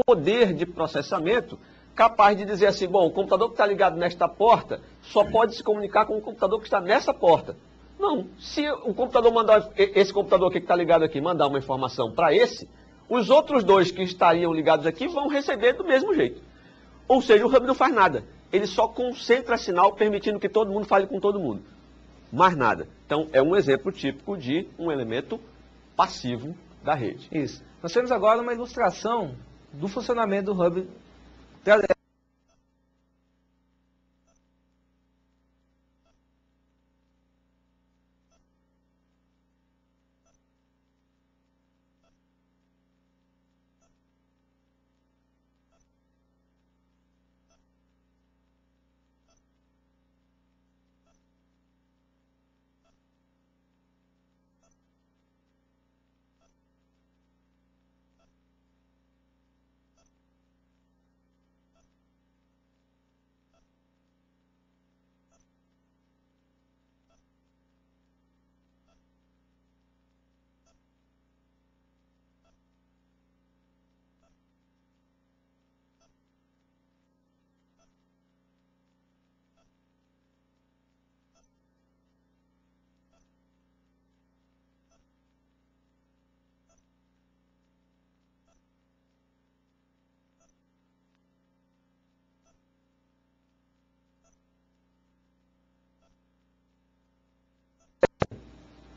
poder de processamento capaz de dizer assim, bom, o computador que está ligado nesta porta só pode se comunicar com o computador que está nessa porta. Não, se o computador mandar, esse computador aqui que está ligado aqui, mandar uma informação para esse, os outros dois que estariam ligados aqui vão receber do mesmo jeito. Ou seja, o hub não faz nada. Ele só concentra sinal, permitindo que todo mundo fale com todo mundo. Mais nada. Então, é um exemplo típico de um elemento passivo da rede. Isso. Nós temos agora uma ilustração do funcionamento do hub.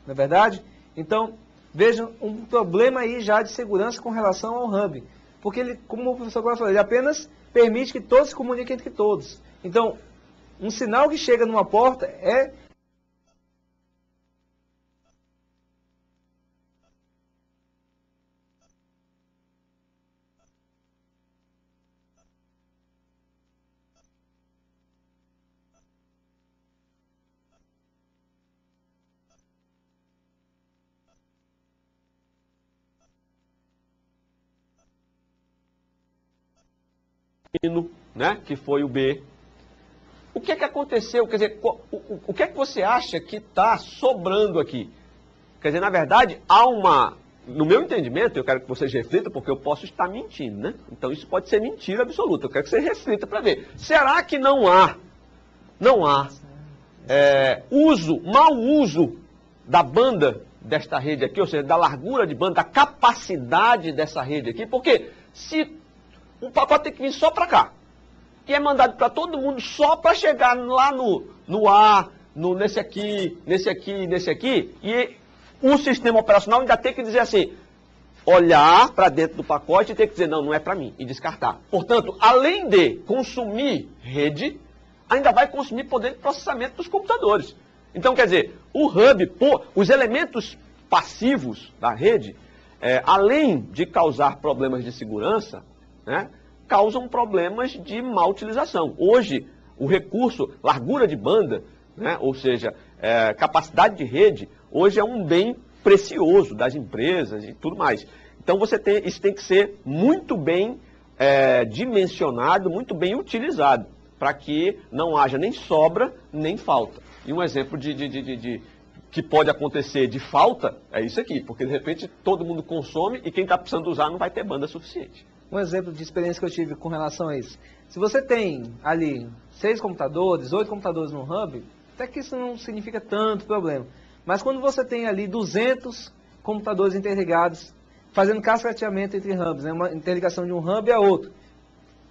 Não é verdade? Então, vejam um problema aí já de segurança com relação ao hub. Porque ele, como o professor agora falou, ele apenas permite que todos se comuniquem entre todos. Então, um sinal que chega numa porta é... né, que foi o B. O que é que aconteceu? Quer dizer, o que é que você acha que está sobrando aqui? Quer dizer, na verdade, há uma... No meu entendimento, eu quero que vocês reflitam, porque eu posso estar mentindo, né? Então isso pode ser mentira absoluta. Eu quero que você reflita para ver. Será que não há mau uso da banda desta rede aqui, ou seja, da largura de banda, da capacidade dessa rede aqui? Porque se um pacote tem que vir só para cá, e é mandado para todo mundo só para chegar lá no A, nesse aqui, e o sistema operacional ainda tem que dizer assim, olhar para dentro do pacote e ter que dizer, não, não é para mim, e descartar. Portanto, além de consumir rede, ainda vai consumir poder de processamento dos computadores. Então, quer dizer, o hub, os elementos passivos da rede, além de causar problemas de segurança, né, causam problemas de má utilização. Hoje, o recurso, largura de banda, né, ou seja, capacidade de rede, hoje é um bem precioso das empresas e tudo mais. Então, isso tem que ser muito bem dimensionado, muito bem utilizado, para que não haja nem sobra, nem falta. E um exemplo que pode acontecer de falta é isso aqui, porque de repente todo mundo consome e quem está precisando usar não vai ter banda suficiente. Um exemplo de experiência que eu tive com relação a isso. Se você tem ali 6 computadores, 8 computadores no hub, até que isso não significa tanto problema. Mas quando você tem ali 200 computadores interligados, fazendo cascateamento entre hubs, né, uma interligação de um hub a outro,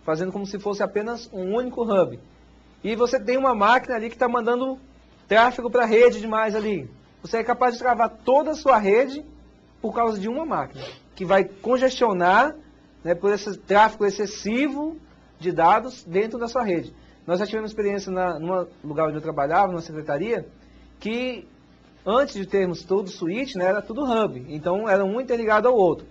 fazendo como se fosse apenas um único hub. E você tem uma máquina ali que está mandando tráfego para a rede demais ali. Você é capaz de travar toda a sua rede por causa de uma máquina, que vai congestionar, né, por esse tráfego excessivo de dados dentro da sua rede. Nós já tivemos experiência num lugar onde eu trabalhava, numa secretaria, que antes de termos todo switch, né, era tudo hub. Então era um interligado ao outro.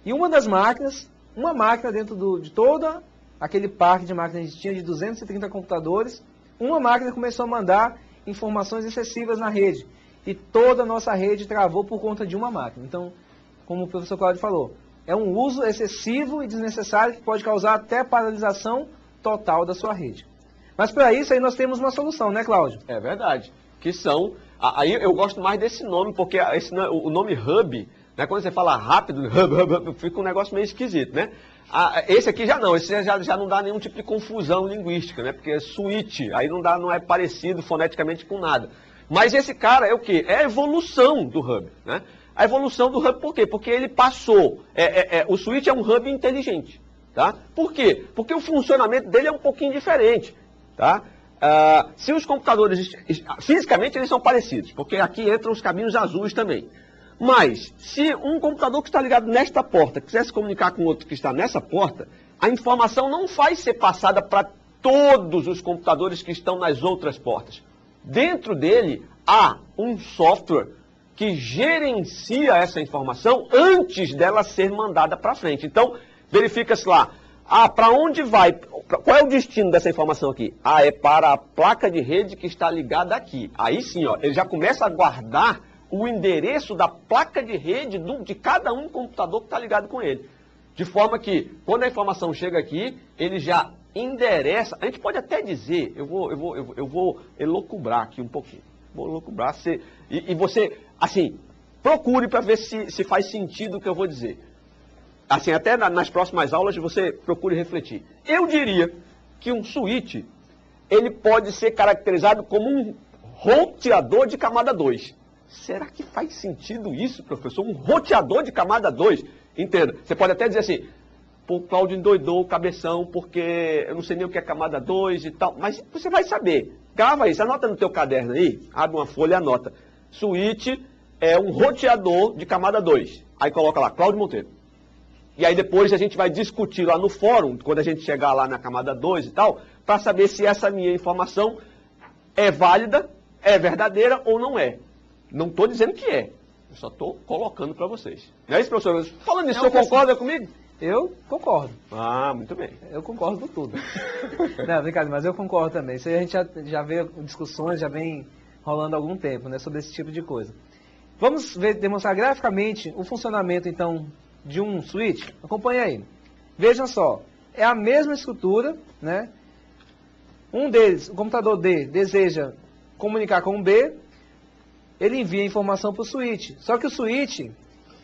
E uma das máquinas, uma máquina dentro de todo aquele parque de máquinas que a gente tinha de 230 computadores, uma máquina começou a mandar informações excessivas na rede. E toda a nossa rede travou por conta de uma máquina. Então, como o professor Cláudio falou, é um uso excessivo e desnecessário que pode causar até paralisação total da sua rede. Mas para isso aí nós temos uma solução, né, Cláudio? É verdade. Que são... Aí eu gosto mais desse nome, porque o nome hub, Né? Quando você fala rápido, fica um negócio meio esquisito, né? Esse aqui já não, esse já não dá nenhum tipo de confusão linguística, né? Porque é switch, aí não é parecido foneticamente com nada. Mas esse cara é o quê? É a evolução do hub, né? A evolução do hub por quê? Porque ele passou, o switch é um hub inteligente, tá? Por quê? Porque o funcionamento dele é um pouquinho diferente, tá? Se os computadores, fisicamente eles são parecidos, porque aqui entram os caminhos azuis também. Mas, se um computador que está ligado nesta porta quiser se comunicar com outro que está nessa porta, a informação não vai ser passada para todos os computadores que estão nas outras portas. Dentro dele, há um software que gerencia essa informação antes dela ser mandada para frente. Então, verifica-se lá, para onde vai, qual é o destino dessa informação aqui? É para a placa de rede que está ligada aqui. Aí sim, ó, ele já começa a guardar o endereço da placa de rede de cada um computador que está ligado com ele. De forma que, quando a informação chega aqui, ele já endereça. A gente pode até dizer, eu vou elocubrar aqui um pouquinho. Vou elocubrar, e você, assim, procure para ver se faz sentido o que eu vou dizer. Assim, até nas próximas aulas você procure refletir. Eu diria que um switch, ele pode ser caracterizado como um roteador de camada 2. Será que faz sentido isso, professor? Um roteador de camada 2? Entenda. Você pode até dizer assim, o Cláudio endoidou o cabeção porque eu não sei nem o que é camada 2 e tal. Mas você vai saber. Grava isso, anota no teu caderno aí, abre uma folha e anota. Switch é um roteador de camada 2. Aí coloca lá, Cláudio Monteiro. E aí depois a gente vai discutir lá no fórum, quando a gente chegar lá na camada 2 e tal, para saber se essa minha informação é válida, é verdadeira ou não é. Não estou dizendo que é, eu só estou colocando para vocês. Não é isso, professor? Falando nisso, o senhor concorda comigo? Eu concordo. Muito bem. Eu concordo com tudo. Não, brincadeira, mas eu concordo também. Isso aí a gente já vê discussões, já vem rolando há algum tempo, né, sobre esse tipo de coisa. Vamos demonstrar graficamente o funcionamento, então, de um switch. Acompanhe aí. Vejam só, é a mesma estrutura, né? Um deles, o computador D, deseja comunicar com o B, ele envia a informação para o switch. Só que o switch,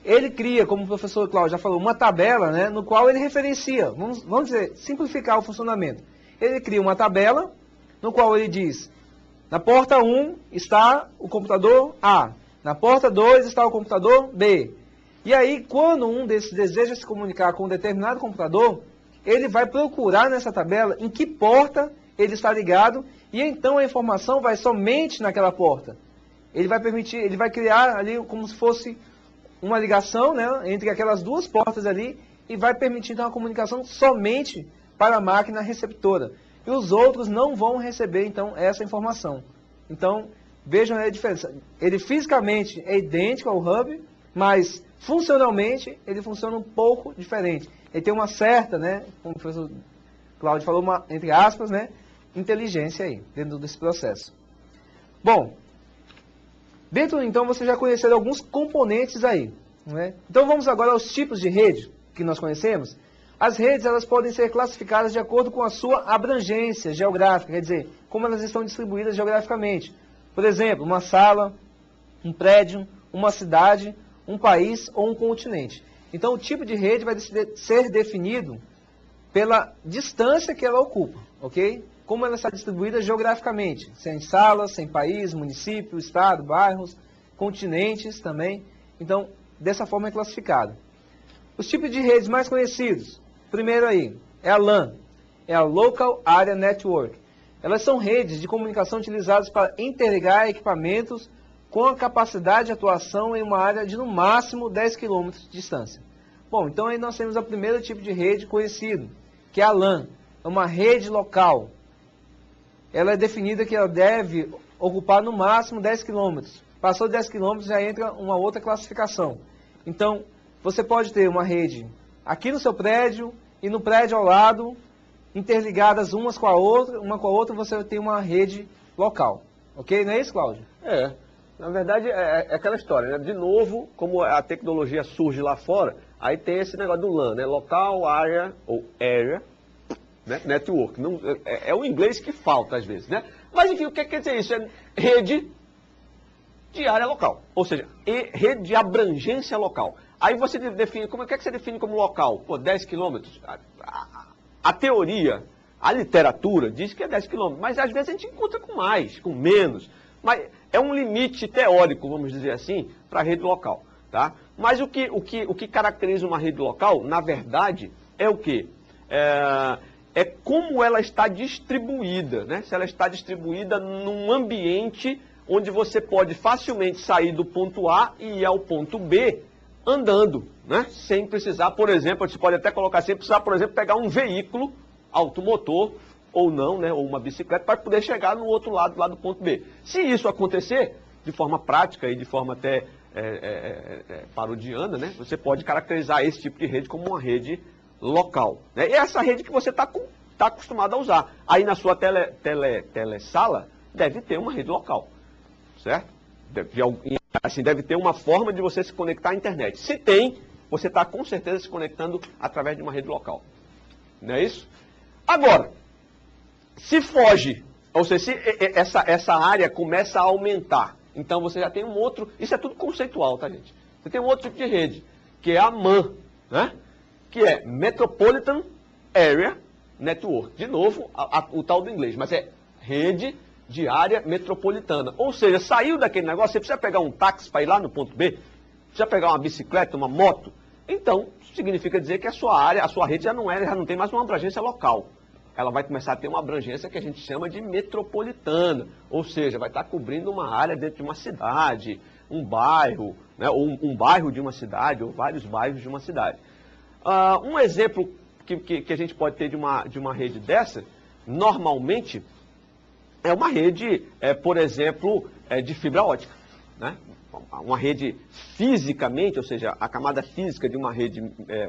ele cria, como o professor Cláudio já falou, uma tabela, né, no qual ele referencia, vamos dizer, simplificar o funcionamento. Ele cria uma tabela, no qual ele diz, na porta 1 está o computador A, na porta 2 está o computador B. E aí, quando um desses deseja se comunicar com um determinado computador, ele vai procurar nessa tabela em que porta ele está ligado, e então a informação vai somente naquela porta. Ele vai permitir, ele vai criar ali como se fosse uma ligação, né, entre aquelas duas portas ali, e vai permitir então a comunicação somente para a máquina receptora. E os outros não vão receber então essa informação. Então, vejam a diferença. Ele fisicamente é idêntico ao hub, mas funcionalmente ele funciona um pouco diferente. Ele tem uma certa, né, como o professor Cláudio falou, uma, entre aspas, né, inteligência aí, dentro desse processo. Bom, dentro, então, você já conheceu alguns componentes aí, não é? Então, vamos agora aos tipos de rede que nós conhecemos. As redes, elas podem ser classificadas de acordo com a sua abrangência geográfica, quer dizer, como elas estão distribuídas geograficamente. Por exemplo, uma sala, um prédio, uma cidade, um país ou um continente. Então, o tipo de rede vai ser definido pela distância que ela ocupa, ok? Como ela está distribuída geograficamente, sem salas, sem país, município, estado, bairros, continentes também. Então, dessa forma é classificado. Os tipos de redes mais conhecidos, primeiro aí, é a LAN, é a Local Area Network. Elas são redes de comunicação utilizadas para interligar equipamentos com a capacidade de atuação em uma área de no máximo 10 km de distância. Bom, então aí nós temos o primeiro tipo de rede conhecido, que é a LAN, é uma rede local. Ela é definida que ela deve ocupar no máximo 10 km. Passou de 10 km já entra uma outra classificação. Então, você pode ter uma rede aqui no seu prédio e no prédio ao lado, interligadas umas com a outra, uma com a outra você tem uma rede local. Ok? Não é isso, Cláudio? Na verdade é aquela história, né? De novo, como a tecnologia surge lá fora, aí tem esse negócio do LAN, né? Local Area, ou Area, né? Network. Não, é o inglês que falta às vezes, né? Mas enfim, o que quer dizer isso? É rede de área local, ou seja, rede de abrangência local. Aí você define, como é que você define como local? Pô, 10 quilômetros. A teoria, a literatura diz que é 10 quilômetros, mas às vezes a gente encontra com mais, com menos. Mas é um limite teórico, vamos dizer assim, para a rede local. Tá? Mas o que caracteriza uma rede local, na verdade, é o quê? É como ela está distribuída, né? Se ela está distribuída num ambiente onde você pode facilmente sair do ponto A e ir ao ponto B andando, né? Sem precisar, por exemplo, você pode até colocar, sem precisar, por exemplo, pegar um veículo automotor ou não, né? Ou uma bicicleta para poder chegar no outro lado, lá do ponto B. Se isso acontecer, de forma prática e de forma até parodiana, né? Você pode caracterizar esse tipo de rede como uma rede local, né? E essa rede que você está acostumado a usar. Aí na sua telesala deve ter uma rede local, certo? Deve ter uma forma de você se conectar à internet. Se tem, você está com certeza se conectando através de uma rede local. Não é isso? Agora, se foge, ou seja, se essa área começa a aumentar, então você já tem um outro, isso é tudo conceitual, tá, gente? Você tem um outro tipo de rede, que é a MAN, né? Que é Metropolitan Area Network. De novo, o tal do inglês, mas é rede de área metropolitana. Ou seja, saiu daquele negócio, você precisa pegar um táxi para ir lá no ponto B, precisa pegar uma bicicleta, uma moto, então significa dizer que a sua área, a sua rede já não tem mais uma abrangência local. Ela vai começar a ter uma abrangência que a gente chama de metropolitana, ou seja, vai estar cobrindo uma área dentro de uma cidade, um bairro, né, ou um bairro de uma cidade, ou vários bairros de uma cidade. Um exemplo que a gente pode ter de uma rede dessa, normalmente, é uma rede, por exemplo, de fibra ótica, né? Uma rede fisicamente, ou seja, a camada física de uma rede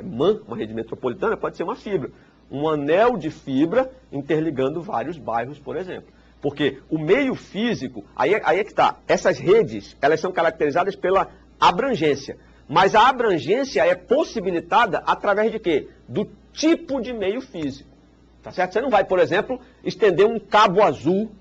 MAN, uma rede metropolitana, pode ser uma fibra. Um anel de fibra interligando vários bairros, por exemplo. Porque o meio físico, aí é que está. Essas redes, elas são caracterizadas pela abrangência. Mas a abrangência é possibilitada através de quê? Do tipo de meio físico. Tá certo? Você não vai, por exemplo, estender um cabo azul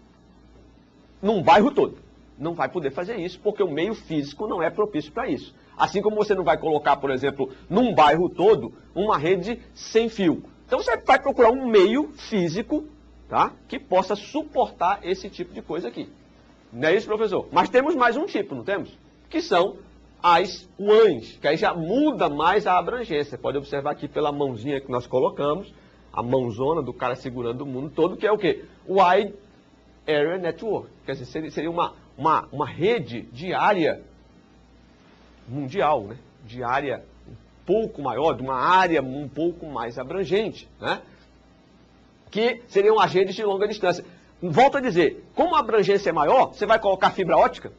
num bairro todo. Não vai poder fazer isso, porque o meio físico não é propício para isso. Assim como você não vai colocar, por exemplo, num bairro todo, uma rede sem fio. Então você vai procurar um meio físico, tá, que possa suportar esse tipo de coisa aqui. Não é isso, professor? Mas temos mais um tipo, não temos? Que são as WANs, que aí já muda mais a abrangência. Pode observar aqui pela mãozinha que nós colocamos, a mãozona do cara segurando o mundo todo, que é o quê? Wide Area Network. Quer dizer, seria uma rede de área mundial, né? De área um pouco maior, de uma área um pouco mais abrangente, né? Que seriam as redes de longa distância. Volto a dizer, como a abrangência é maior, você vai colocar fibra ótica?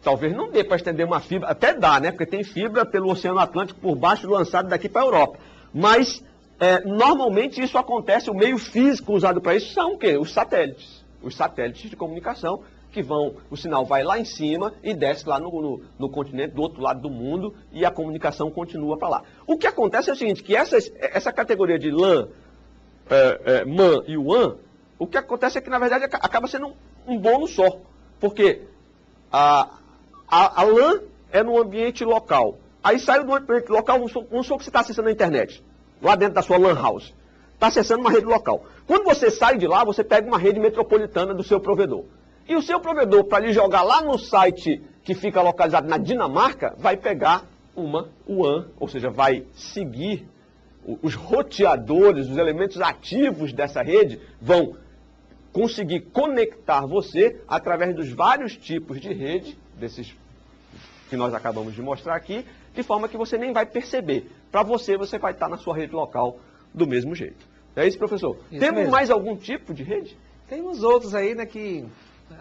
Talvez não dê para estender uma fibra, até dá, né? Porque tem fibra pelo Oceano Atlântico por baixo, lançado daqui para a Europa. Mas, normalmente isso acontece, o meio físico usado para isso são o quê? Os satélites. Os satélites de comunicação, que o sinal vai lá em cima e desce lá no continente, do outro lado do mundo, e a comunicação continua para lá. O que acontece é o seguinte, que essa categoria de LAN, MAN e WAN, o que acontece é que, na verdade, acaba sendo um bônus só. Porque a LAN é no ambiente local. Aí saiu do ambiente local, vamos supor que você está acessando a internet, lá dentro da sua LAN house. Está acessando uma rede local. Quando você sai de lá, você pega uma rede metropolitana do seu provedor. E o seu provedor, para lhe jogar lá no site que fica localizado na Dinamarca, vai pegar uma WAN, ou seja, vai seguir os roteadores, os elementos ativos dessa rede, vão conseguir conectar você através dos vários tipos de rede, desses que nós acabamos de mostrar aqui, de forma que você nem vai perceber. Para você vai estar na sua rede local do mesmo jeito. É isso, professor? Isso Temos mesmo. mais algum tipo de rede? Temos outros aí, né, que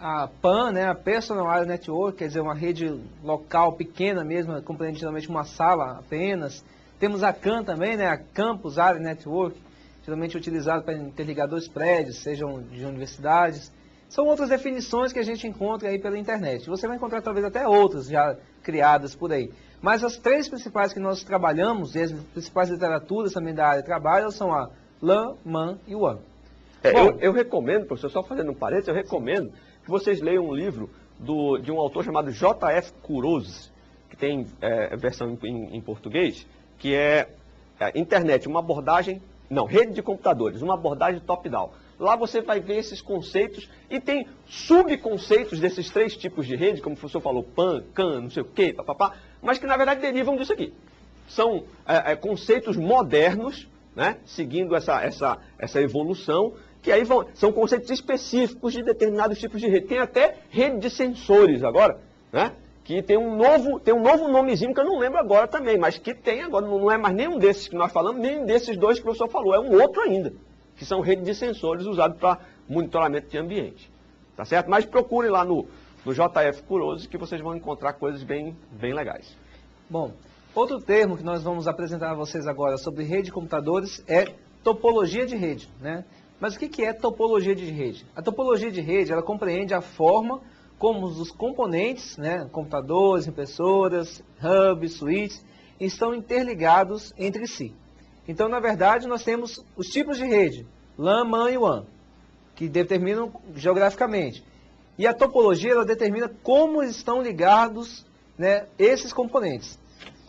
a PAN, né, a Personal Area Network, quer dizer, uma rede local pequena mesmo, compreende geralmente uma sala apenas. Temos a CAN também, né, a Campus Area Network, geralmente utilizada para interligar dois prédios, sejam de universidades. São outras definições que a gente encontra aí pela internet. Você vai encontrar talvez até outras já criadas por aí. Mas as três principais que nós trabalhamos, e as principais literaturas também da área trabalham, são a LAN, MAN e WAN. Eu recomendo, professor, só fazendo um parênteses, eu recomendo que vocês leiam um livro de um autor chamado J.F. Kuroz, que tem versão em português, que é internet, uma abordagem, não, rede de computadores, uma abordagem top-down. Lá você vai ver esses conceitos e tem subconceitos desses 3 tipos de rede, como o professor falou, PAN, CAN, não sei o quê, papapá, mas que na verdade derivam disso aqui. São conceitos modernos, né, seguindo essa evolução, que aí são conceitos específicos de determinados tipos de rede. Tem até rede de sensores agora, né, que tem um novo nomezinho que eu não lembro agora também, mas que tem agora, não é mais nenhum desses que nós falamos, nem desses 2 que o professor falou, é um outro ainda, que são redes de sensores usados para monitoramento de ambiente. Tá certo? Mas procure lá no J.F. Kuroz que vocês vão encontrar coisas bem legais. Bom, outro termo que nós vamos apresentar a vocês agora sobre rede de computadores é topologia de rede, né? Mas o que é topologia de rede? A topologia de rede, ela compreende a forma como os componentes, né, computadores, impressoras, hubs, switches, estão interligados entre si. Então, na verdade, nós temos os tipos de rede, LAN, MAN e WAN, que determinam geograficamente. E a topologia, ela determina como estão ligados, né, esses componentes.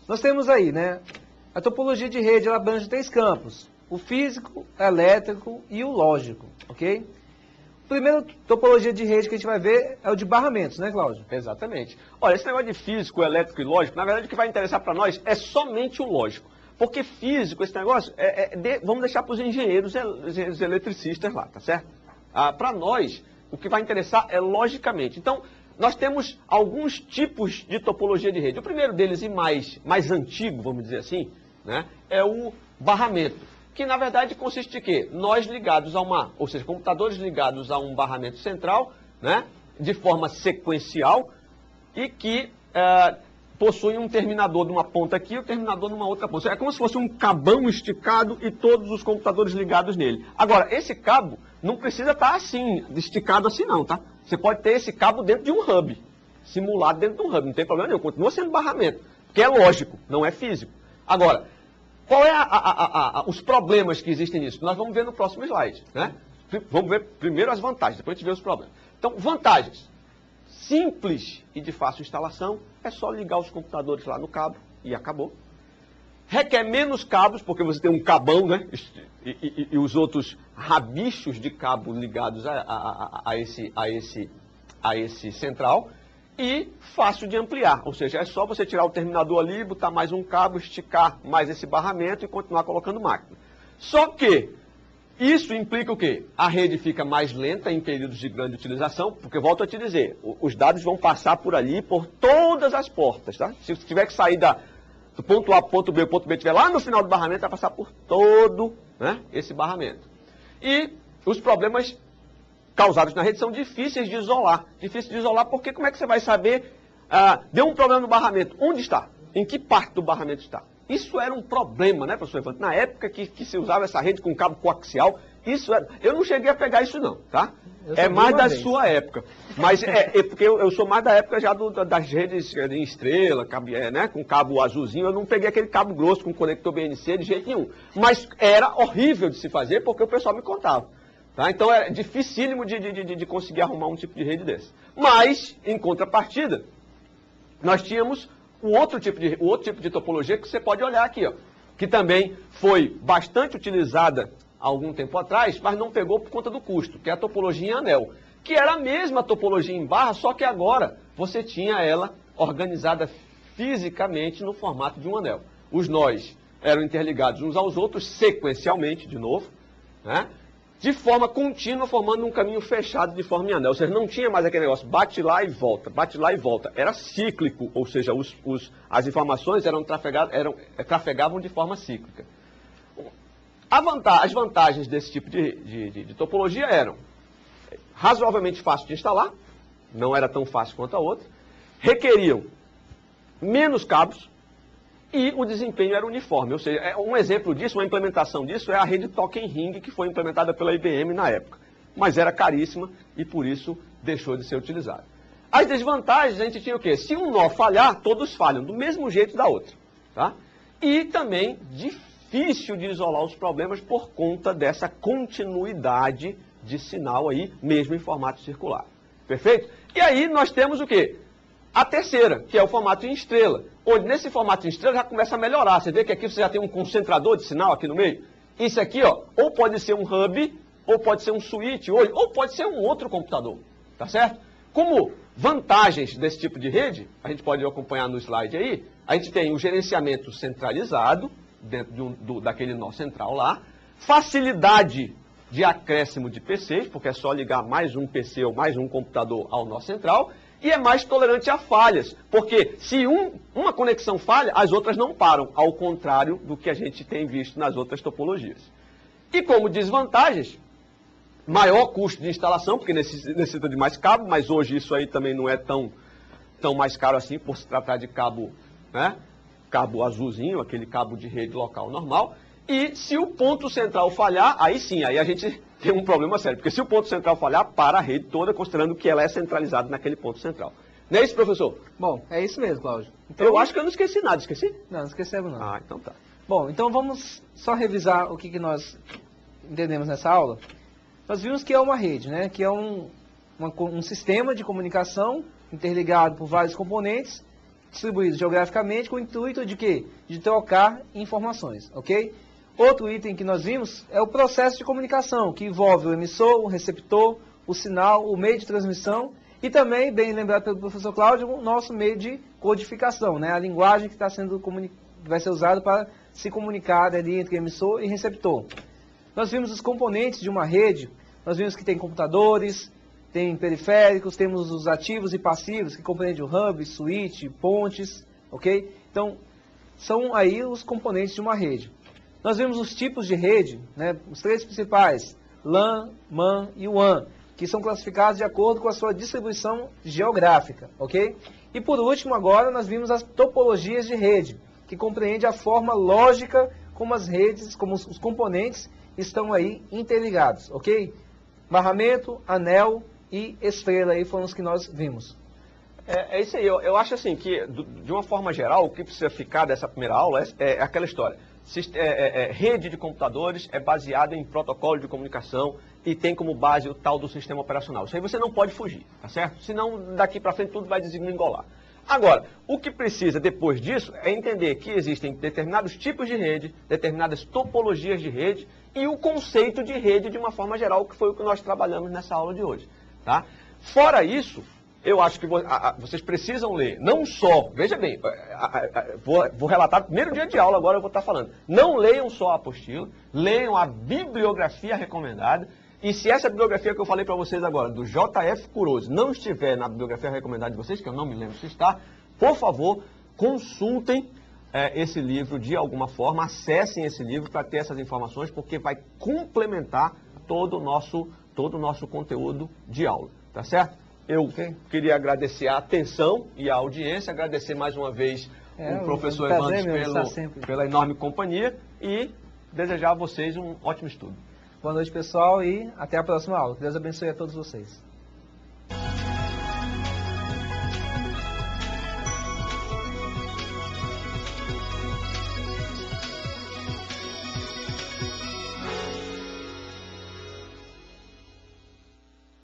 Nós temos aí, né, a topologia de rede, ela abrange 3 campos, o físico, o elétrico e o lógico, ok? Primeiro topologia de rede que a gente vai ver é o de barramentos, né, Cláudio? Exatamente. Olha, esse negócio de físico, elétrico e lógico, na verdade o que vai interessar para nós é somente o lógico. Porque físico, esse negócio, vamos deixar para os engenheiros, os eletricistas lá, tá certo? Para nós, o que vai interessar é logicamente. Então, nós temos alguns tipos de topologia de rede. O primeiro deles, e mais antigo, vamos dizer assim, né, é o barramento. Que, na verdade, consiste em quê? Nós ligados ou seja, computadores ligados a um barramento central, né, de forma sequencial, e que possuem um terminador numa ponta aqui e um terminador numa outra ponta. É como se fosse um cabão esticado e todos os computadores ligados nele. Agora, esse cabo não precisa estar assim, esticado assim não, tá? Você pode ter esse cabo dentro de um hub, simulado dentro de um hub, não tem problema nenhum, continua sendo barramento, porque é lógico, não é físico. Agora, qual é os problemas que existem nisso? Nós vamos ver no próximo slide, né? Vamos ver primeiro as vantagens, depois a gente vê os problemas. Então, vantagens. Simples e de fácil instalação, é só ligar os computadores lá no cabo e acabou. Requer menos cabos, porque você tem um cabão, né? E os outros rabichos de cabo ligados a esse central. E fácil de ampliar, ou seja, é só você tirar o terminador ali, botar mais um cabo, esticar mais esse barramento e continuar colocando máquina. Só que isso implica o quê? A rede fica mais lenta em períodos de grande utilização, porque, volto a te dizer, os dados vão passar por ali, por todas as portas, tá? Se você tiver que sair do ponto A para o ponto B, o ponto B estiver lá no final do barramento, vai passar por todo, né, esse barramento. E os problemas causados na rede são difíceis de isolar. Difíceis de isolar porque como é que você vai saber, deu um problema no barramento, onde está? Em que parte do barramento está? Isso era um problema, né, professor Evandro? Na época que se usava essa rede com cabo coaxial, eu não cheguei a pegar isso não, tá? É mais da sua época. Mas porque eu sou mais da época já das redes em estrela, né, com cabo azulzinho. Eu não peguei aquele cabo grosso com conector BNC de jeito nenhum. Mas era horrível de se fazer porque o pessoal me contava. Tá? Então é dificílimo de conseguir arrumar um tipo de rede desse. Mas, em contrapartida, nós tínhamos o outro tipo de topologia que você pode olhar aqui, ó, que também foi bastante utilizada há algum tempo atrás, mas não pegou por conta do custo, que é a topologia em anel, que era a mesma topologia em barra, só que agora você tinha ela organizada fisicamente no formato de um anel. Os nós eram interligados uns aos outros sequencialmente, de novo, né? De forma contínua, formando um caminho fechado de forma em anel. Ou seja, não tinha mais aquele negócio, bate lá e volta, bate lá e volta. Era cíclico, ou seja, as informações trafegavam de forma cíclica. As vantagens desse tipo de topologia eram razoavelmente fácil de instalar, não era tão fácil quanto a outra, requeriam menos cabos, e o desempenho era uniforme, ou seja, um exemplo disso, uma implementação disso é a rede Token Ring, que foi implementada pela IBM na época. Mas era caríssima e por isso deixou de ser utilizada. As desvantagens, a gente tinha o quê? Se um nó falhar, todos falham, do mesmo jeito da outra. Tá? E também difícil de isolar os problemas por conta dessa continuidade de sinal aí, mesmo em formato circular. Perfeito? E aí nós temos o quê? A terceira, que é o formato em estrela, onde nesse formato em estrela já começa a melhorar. Você vê que aqui você já tem um concentrador de sinal aqui no meio. Isso aqui, ó, ou pode ser um hub, ou pode ser um switch, ou pode ser um outro computador, tá certo? Como vantagens desse tipo de rede, a gente pode acompanhar no slide aí, a gente tem o gerenciamento centralizado, dentro daquele nó central lá, facilidade de acréscimo de PCs, porque é só ligar mais um PC ou mais um computador ao nó central, e é mais tolerante a falhas, porque se uma conexão falha, as outras não param, ao contrário do que a gente tem visto nas outras topologias. E como desvantagens, maior custo de instalação, porque necessita de mais cabo, mas hoje isso aí também não é tão mais caro assim, por se tratar de cabo, né? Cabo azulzinho, aquele cabo de rede local normal. E se o ponto central falhar, aí sim, aí a gente tem um problema sério. Porque se o ponto central falhar, para a rede toda, considerando que ela é centralizada naquele ponto central. Não é isso, professor? Bom, é isso mesmo, Cláudio. Então, eu acho que eu não esqueci nada, esqueci? Não esquecemos não. Ah, então tá. Bom, então vamos só revisar o que nós entendemos nessa aula. Nós vimos que é uma rede, né? Que é um sistema de comunicação interligado por vários componentes, distribuídos geograficamente, com o intuito de quê? De trocar informações, ok? Outro item que nós vimos é o processo de comunicação, que envolve o emissor, o receptor, o sinal, o meio de transmissão e também, bem lembrado pelo professor Cláudio, o nosso meio de codificação, né? A linguagem que vai ser usada para se comunicar ali entre emissor e receptor. Nós vimos os componentes de uma rede, nós vimos que tem computadores, tem periféricos, temos os ativos e passivos, que compreendem o hub, switch, pontes, ok? Então, são aí os componentes de uma rede. Nós vimos os tipos de rede, né? Os três principais, LAN, MAN e WAN, que são classificados de acordo com a sua distribuição geográfica, ok? E por último, agora, nós vimos as topologias de rede, que compreende a forma lógica como as redes, como os componentes estão aí interligados, ok? Barramento, anel e estrela aí foram os que nós vimos. É isso aí, eu acho assim que, de uma forma geral, o que precisa ficar dessa primeira aula é aquela história. Rede de computadores é baseada em protocolo de comunicação e tem como base o tal do sistema operacional. Isso aí você não pode fugir, tá certo? Senão daqui para frente tudo vai desgringolar. Agora, o que precisa depois disso é entender que existem determinados tipos de rede, determinadas topologias de rede e o conceito de rede de uma forma geral, que foi o que nós trabalhamos nessa aula de hoje. Tá? Fora isso, eu acho que vocês precisam ler, não só, veja bem, vou relatar o primeiro dia de aula, agora eu vou estar falando. Não leiam só a apostila, leiam a bibliografia recomendada, e se essa bibliografia que eu falei para vocês agora, do J.F. Kurosi, não estiver na bibliografia recomendada de vocês, que eu não me lembro se está, por favor, consultem esse livro de alguma forma, acessem esse livro para ter essas informações, porque vai complementar todo o nosso conteúdo de aula, tá certo? Eu queria agradecer a atenção e a audiência, agradecer mais uma vez o professor Evandro pela enorme companhia e desejar a vocês um ótimo estudo. Boa noite, pessoal, e até a próxima aula. Que Deus abençoe a todos vocês.